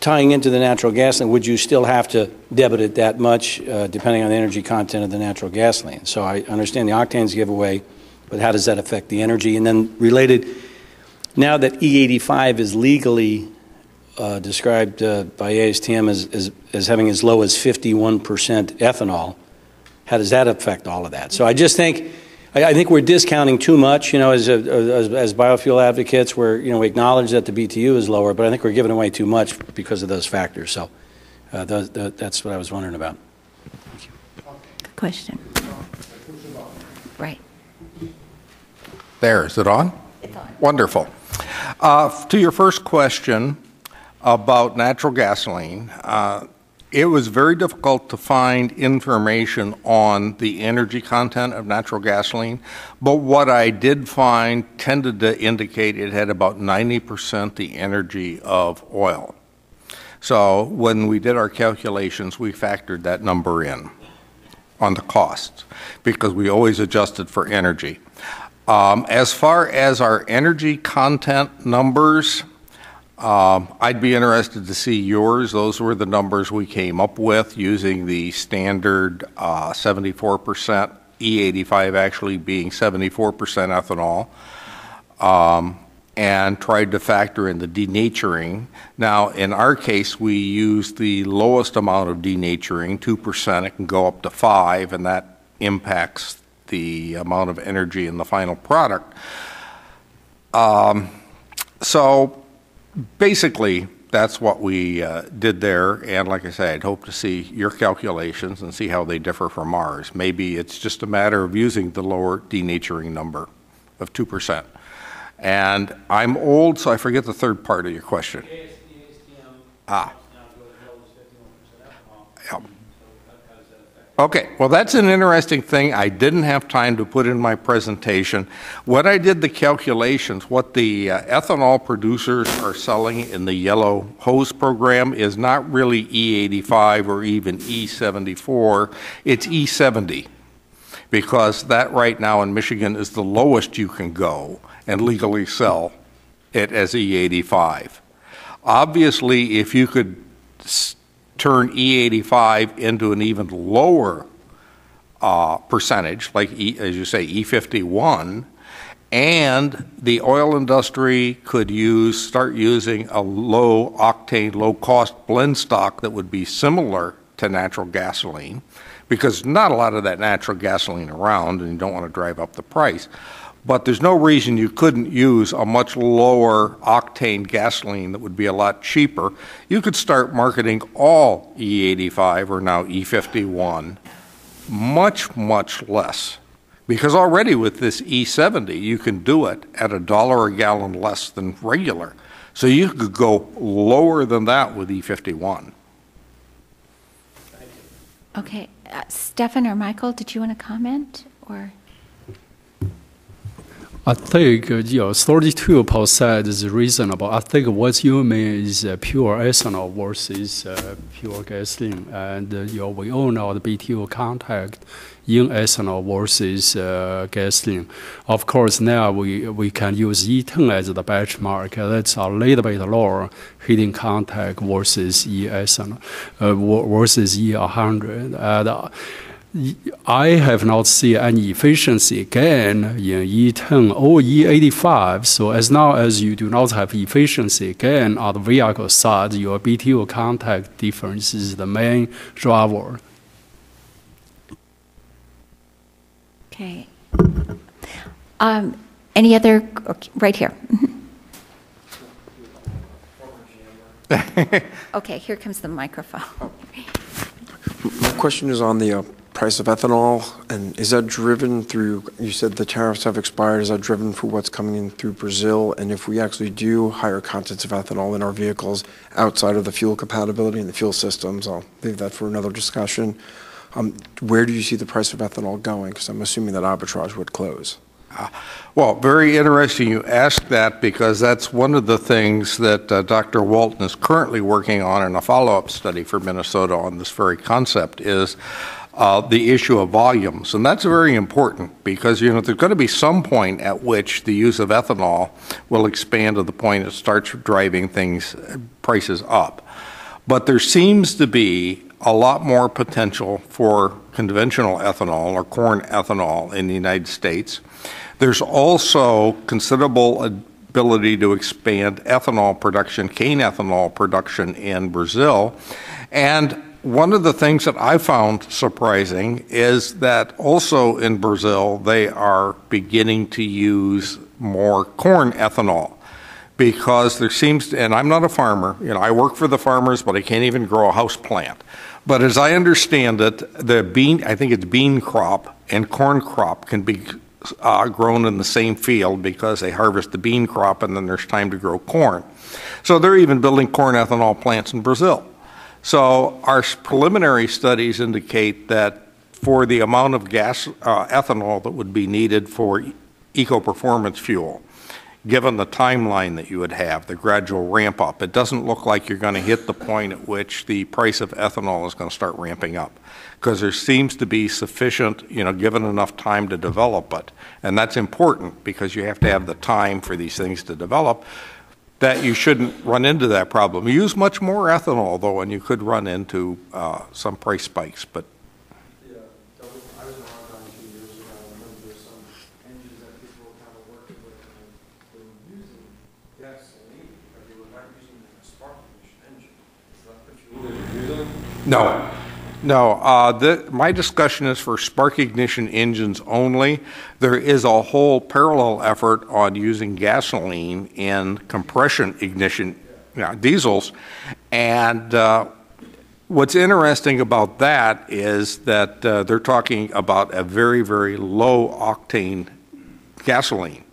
tying into the natural gasoline, would you still have to debit it that much, depending on the energy content of the natural gasoline? So I understand the octanes give away, but how does that affect the energy? And then related, now that E85 is legally described by ASTM as having as low as 51% ethanol, how does that affect all of that? So I just think, I think we're discounting too much, as biofuel advocates, where, we acknowledge that the BTU is lower, but I think we're giving away too much because of those factors. So that's what I was wondering about. Thank you.
Good question. Right.
There, is it on?
It's on.
Wonderful. To your first question about natural gasoline, it was very difficult to find information on the energy content of natural gasoline, but what I did find tended to indicate it had about 90% the energy of oil. So when we did our calculations, we factored that number in on the costs because we always adjusted for energy. As far as our energy content numbers, I'd be interested to see yours. Those were the numbers we came up with using the standard 74%, E85 actually being 74% ethanol, and tried to factor in the denaturing. Now, in our case, we used the lowest amount of denaturing, 2%. It can go up to 5%, and that impacts the amount of energy in the final product. So basically, that's what we did there, and like I said, I'd hope to see your calculations and see how they differ from ours. Maybe it's just a matter of using the lower denaturing number of 2%. And I'm old, so I forget the third part of your question. Ah. Yep. Okay, well, that's an interesting thing I didn't have time to put in my presentation. When I did the calculations, what the ethanol producers are selling in the yellow hose program is not really E85 or even E74, it's E70, because that right now in Michigan is the lowest you can go and legally sell it as E85. Obviously, if you could turn E85 into an even lower percentage, like as you say, E51, and the oil industry could start using a low octane, low cost blend stock that would be similar to natural gasoline, because not a lot of that natural gasoline around, and you don't want to drive up the price. But there's no reason you couldn't use a much lower octane gasoline that would be a lot cheaper. You could start marketing all E85 or now E51 much, much less. Because already with this E70, you can do it at $1 a gallon less than regular. So you could go lower than that with E51.
Okay. Steffen or Michael, did you want to comment? Or?
I think 32% is reasonable. I think what you mean is pure ethanol versus pure gasoline, and we all know the BTU content in ethanol versus gasoline. Of course, now we can use E10 as the benchmark. That's a little bit lower heating contact versus E-ethanol versus E100. And, I have not seen any efficiency gain in E10 or E85. So as long as you do not have efficiency gain on the vehicle side, your BTU contact difference is the main driver.
Okay. Any other? Okay, right here. Okay, here comes the microphone.
My question is on the price of ethanol, and is that driven through, you said the tariffs have expired, is that driven for what's coming in through Brazil? And if we actually do higher contents of ethanol in our vehicles outside of the fuel compatibility and the fuel systems, I'll leave that for another discussion, where do you see the price of ethanol going? Because I'm assuming that arbitrage would close.
Well, very interesting you ask that, because that's one of the things that Dr. Walton is currently working on in a follow-up study for Minnesota on this very concept is the issue of volumes. And that's very important because, you know, there's going to be some point at which the use of ethanol will expand to the point it starts driving prices up. But there seems to be a lot more potential for conventional ethanol or corn ethanol in the United States. There's also considerable ability to expand ethanol production, cane ethanol production in Brazil. And one of the things that I found surprising is that also in Brazil, they are beginning to use more corn ethanol because there seems to, and I'm not a farmer, you know, I work for the farmers, but I can't even grow a house plant. But as I understand it, I think it's bean crop and corn crop can be grown in the same field because they harvest the bean crop and then there's time to grow corn. So they're even building corn ethanol plants in Brazil. So our preliminary studies indicate that for the amount of ethanol that would be needed for eco-performance fuel, given the timeline that you would have, the gradual ramp up, it doesn't look like you're going to hit the point at which the price of ethanol is going to start ramping up, because there seems to be sufficient, you know, given enough time to develop it. And that's important because you have to have the time for these things to develop, that you shouldn't run into that problem. You use much more ethanol, though, and you could run into some price spikes. But
yeah, I was in Argonne 2 years ago. I remember there's some engines that people were kind of working with, and they were using gasoline, but they were not using a spark ignition engine. Is that what you were using?
no. No, my discussion is for spark ignition engines only. There is a whole parallel effort on using gasoline in compression ignition, diesels. And what's interesting about that is that they're talking about a very, very low octane gasoline,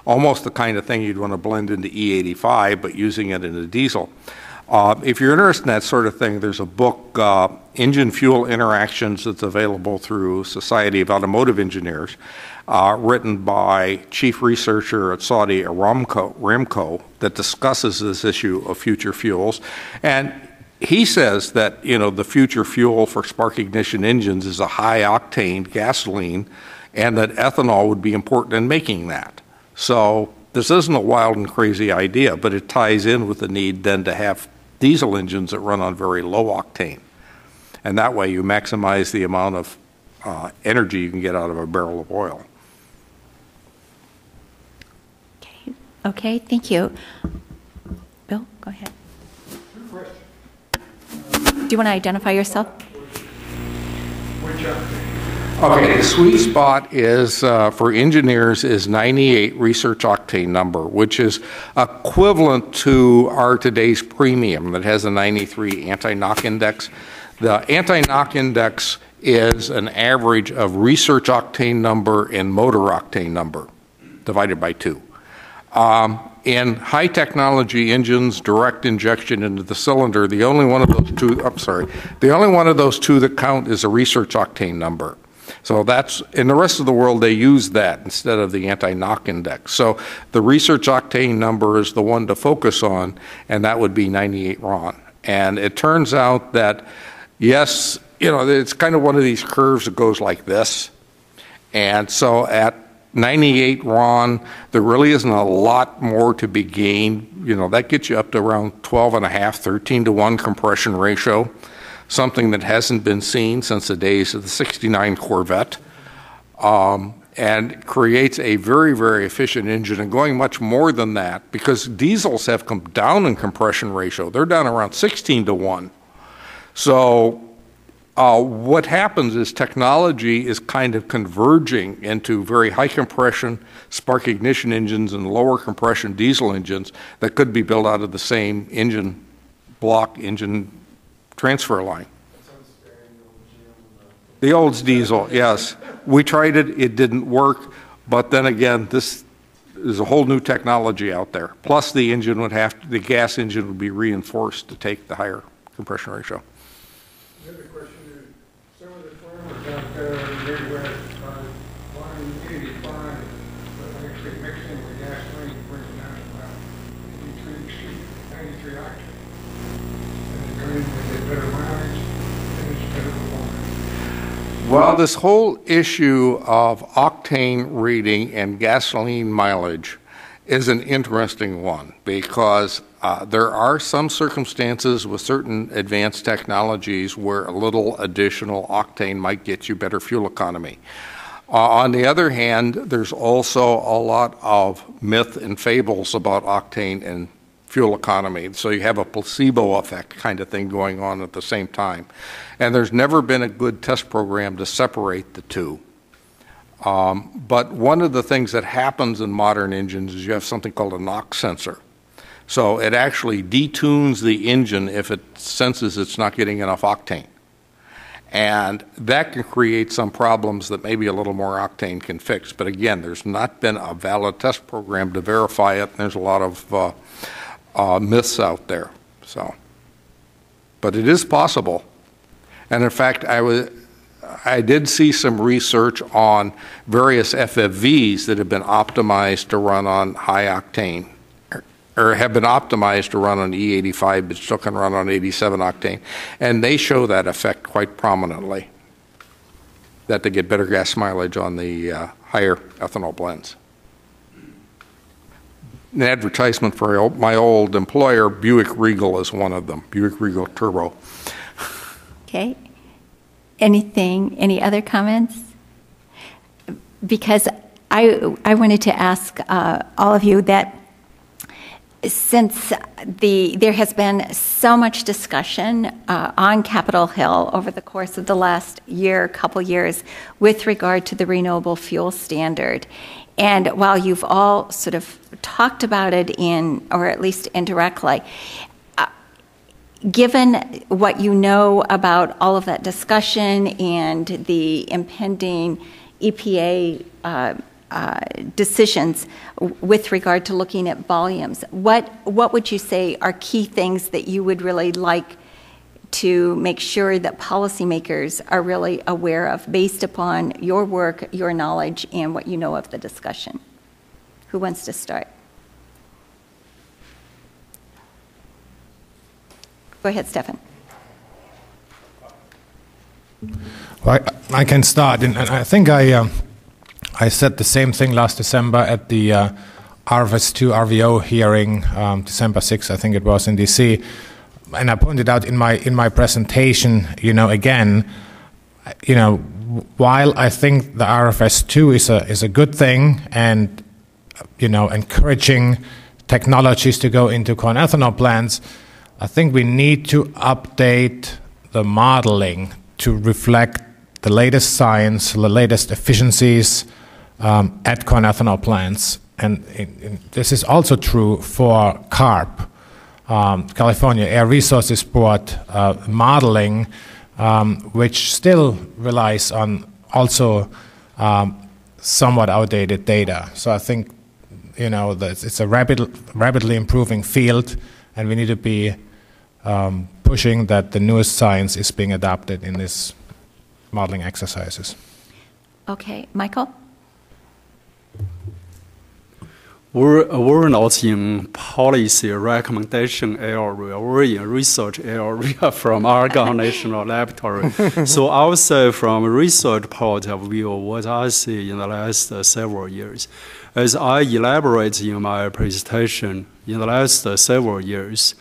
almost the kind of thing you'd want to blend into E85, but using it in a diesel. If you're interested in that sort of thing, there's a book, Engine Fuel Interactions, that's available through Society of Automotive Engineers, written by chief researcher at Saudi Aramco, that discusses this issue of future fuels. And he says that, you know, the future fuel for spark ignition engines is a high octane gasoline, and that ethanol would be important in making that. So this isn't a wild and crazy idea, but it ties in with the need then to have diesel engines that run on very low octane. And that way you maximize the amount of energy you can get out of a barrel of oil.
Okay, thank you. Bill, go ahead. Do you want to identify yourself?
Okay, the sweet spot is, for engineers, is 98 research octane number, which is equivalent to our today's premium that has a 93 anti-knock index. The anti-knock index is an average of research octane number and motor octane number divided by 2. In high technology engines, direct injection into the cylinder, the only one of those two that count is a research octane number. So that's, in the rest of the world, they use that instead of the anti-knock index. So the research octane number is the one to focus on, and that would be 98 RON. And it turns out that, yes, you know, it's kind of one of these curves that goes like this. And so at 98 RON, there really isn't a lot more to be gained. You know, that gets you up to around 12.5, 13-to-1 compression ratio, something that hasn't been seen since the days of the '69 Corvette, and creates a very, very efficient engine, and going much more than that, because diesels have come down in compression ratio. They're down around 16-to-1. So what happens is technology is kind of converging into very high compression spark ignition engines and lower compression diesel engines that could be built out of the same engine block, engine transfer line. The old diesel, yes. We tried it, it didn't work, but then again, this is a whole new technology out there. Plus the engine would the gas engine would be reinforced to take the higher compression ratio.
The other question is, some of the farmers out there in the Midwest are buying 85, but actually mixing with gasoline, brings it down to about 93 octane. And they come in with a better mileage and it's better performance.
Well, this whole issue of octane reading and gasoline mileage is an interesting one because there are some circumstances with certain advanced technologies where a little additional octane might get you better fuel economy. On the other hand, there's also a lot of myth and fables about octane and fuel economy. So you have a placebo effect kind of thing going on at the same time. And there's never been a good test program to separate the two. But one of the things that happens in modern engines is you have something called a NOx sensor. So it actually detunes the engine if it senses it's not getting enough octane. And that can create some problems that maybe a little more octane can fix. But again, there's not been a valid test program to verify it. There's a lot of myths out there. So, but it is possible. And in fact, I did see some research on various FFVs that have been optimized to run on high octane, or have been optimized to run on E85, but still can run on 87 octane. And they show that effect quite prominently, that they get better gas mileage on the higher ethanol blends. An advertisement for my old employer, Buick Regal, is one of them, Buick Regal Turbo.
Okay. Any other comments? Because I wanted to ask all of you that since there has been so much discussion on Capitol Hill over the course of the last couple years with regard to the renewable fuel standard, and while you've all sort of talked about it or at least indirectly, given what you know about all of that discussion and the impending EPA decisions with regard to looking at volumes, what would you say are key things that you would really like to make sure that policymakers are really aware of based upon your work, your knowledge, and what you know of the discussion? Who wants to start? Go ahead, Steffen.
Well, I can start, and I think I said the same thing last December at the RFS2 RVO hearing, December 6th, I think it was, in DC, and I pointed out in my presentation, again, while I think the RFS2 is a good thing, and encouraging technologies to go into corn ethanol plants, I think we need to update the modeling to reflect the latest science, the latest efficiencies at corn ethanol plants. And this is also true for CARB, California Air Resources Board modeling, which still relies on also somewhat outdated data. So I think, that it's a rapidly improving field, and we need to be pushing that the newest science is being adopted in these modeling exercises.
Okay, Michael?
We're not in policy recommendation area, we're in research area from Argonne National Laboratory. So I would say from a research point of view, what I see in the last several years, as I elaborate in my presentation, in the last several years,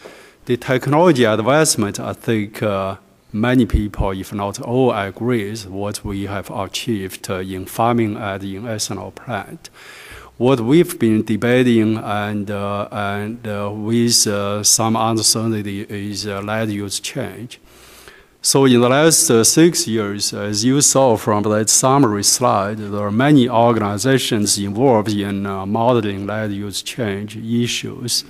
the technology advancement, I think many people, if not all, agree with what we have achieved in farming and in ethanol plant. What we've been debating and with some uncertainty is land use change. So in the last 6 years, as you saw from that summary slide, there are many organizations involved in modeling land use change issues.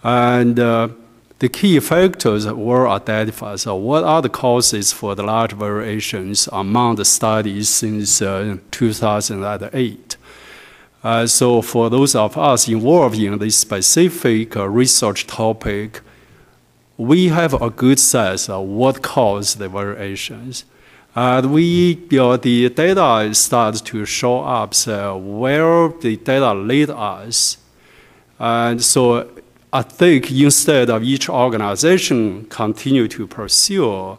And the key factors were identified. So what are the causes for the large variations among the studies since 2008? So for those of us involved in this specific research topic, we have a good sense of what caused the variations. The data starts to show up, so where the data lead us. And so I think instead of each organization continue to pursue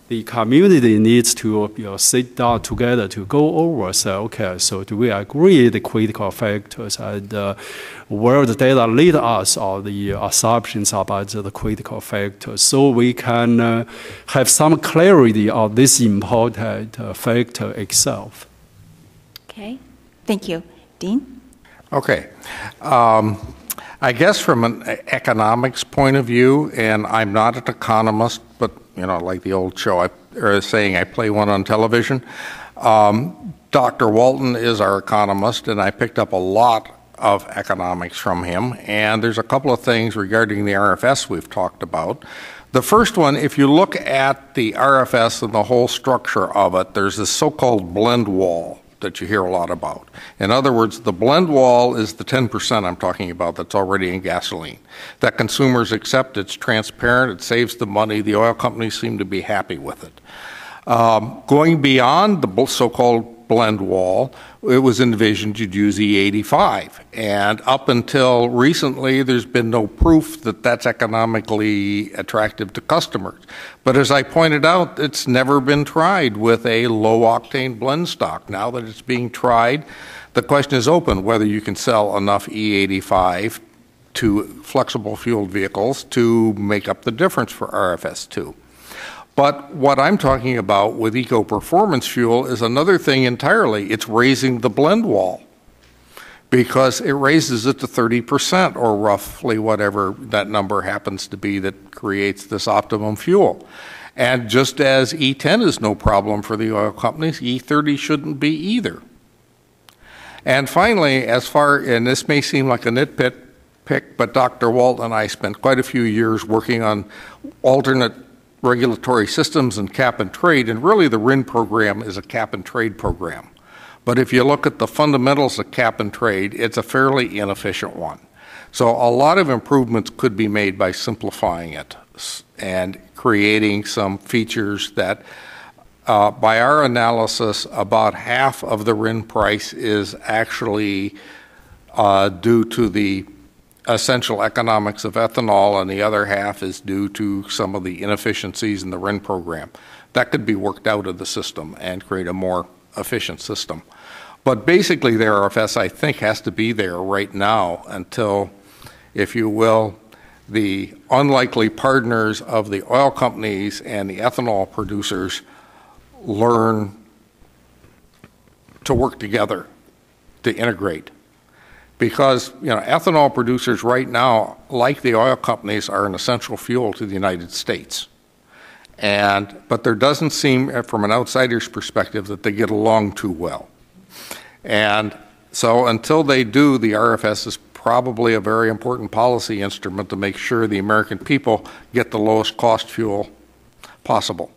the community needs to sit down together to go over, say, okay, so do we agree the critical factors and where the data lead us or the assumptions about the critical factors, so we can have some clarity on this important factor itself.
Okay, thank you. Dean?
Okay. I guess from an economics point of view, and I'm not an economist, but like the old show, saying I play one on television. Dr. Walton is our economist, and I picked up a lot of economics from him. And there's a couple of things regarding the RFS we've talked about. The first one, if you look at the RFS and the whole structure of it, there's this so-called blend wall that you hear a lot about. In other words, the blend wall is the 10% I'm talking about that's already in gasoline. That consumers accept, it's transparent, it saves the money, the oil companies seem to be happy with it. Going beyond the so-called blend wall, it was envisioned you'd use E85. And up until recently, there's been no proof that that's economically attractive to customers. But as I pointed out, it's never been tried with a low-octane blend stock. Now that it's being tried, the question is open whether you can sell enough E85 to flexible fueled vehicles to make up the difference for RFS2. But what I'm talking about with eco-performance fuel is another thing entirely. It's raising the blend wall because it raises it to 30% or roughly whatever that number happens to be that creates this optimum fuel. And just as E10 is no problem for the oil companies, E30 shouldn't be either. And finally, and this may seem like a nitpick, but Dr. Walton and I spent quite a few years working on alternate regulatory systems and cap and trade, and really the RIN program is a cap and trade program. But if you look at the fundamentals of cap and trade, it's a fairly inefficient one. So a lot of improvements could be made by simplifying it and creating some features that, by our analysis, about half of the RIN price is actually due to the essential economics of ethanol, and the other half is due to some of the inefficiencies in the RIN program. That could be worked out of the system and create a more efficient system. But basically, the RFS, I think, has to be there right now until, if you will, the unlikely partners of the oil companies and the ethanol producers learn to work together, to integrate. Because ethanol producers right now, like the oil companies, are an essential fuel to the United States. But there doesn't seem, from an outsider's perspective, that they get along too well. And so until they do, the RFS is probably a very important policy instrument to make sure the American people get the lowest cost fuel possible.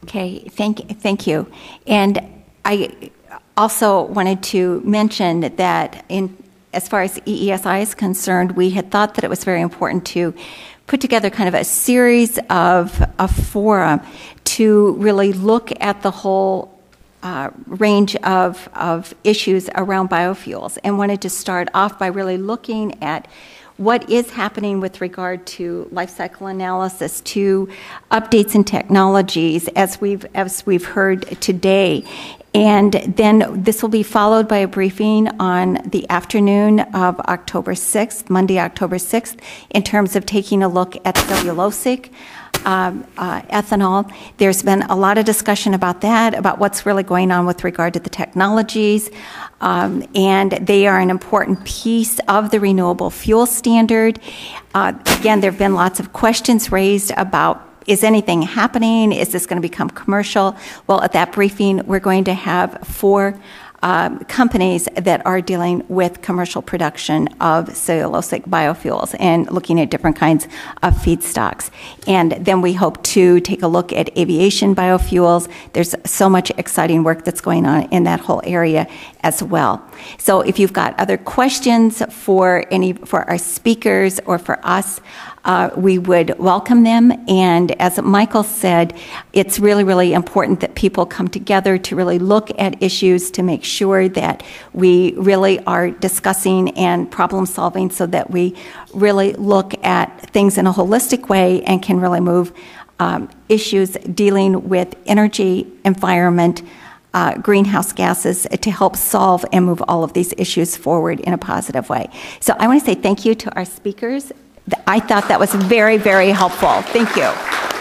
Okay, thank you. And I also wanted to mention that as far as EESI is concerned, we had thought that it was very important to put together kind of a series of a forum to really look at the whole range of issues around biofuels, and wanted to start off by really looking at what is happening with regard to life cycle analysis, to updates in technologies, as we've heard today. And then this will be followed by a briefing on the afternoon of October 6th, Monday, October 6th, in terms of taking a look at cellulosic ethanol. There's been a lot of discussion about that, about what's really going on with regard to the technologies, and they are an important piece of the renewable fuel standard. Again, there have been lots of questions raised about, is anything happening? Is this going to become commercial? Well, at that briefing, we're going to have 4 companies that are dealing with commercial production of cellulosic biofuels and looking at different kinds of feedstocks. And then we hope to take a look at aviation biofuels. There's so much exciting work that's going on in that whole area as well. So if you've got other questions for our speakers or for us, we would welcome them. And as Michael said, it's really, really important that people come together to really look at issues to make sure that we really are discussing and problem solving, so that we really look at things in a holistic way and can really move issues dealing with energy, environment, greenhouse gases to help solve and move all of these issues forward in a positive way. So I want to say thank you to our speakers. I thought that was very, very helpful. Thank you.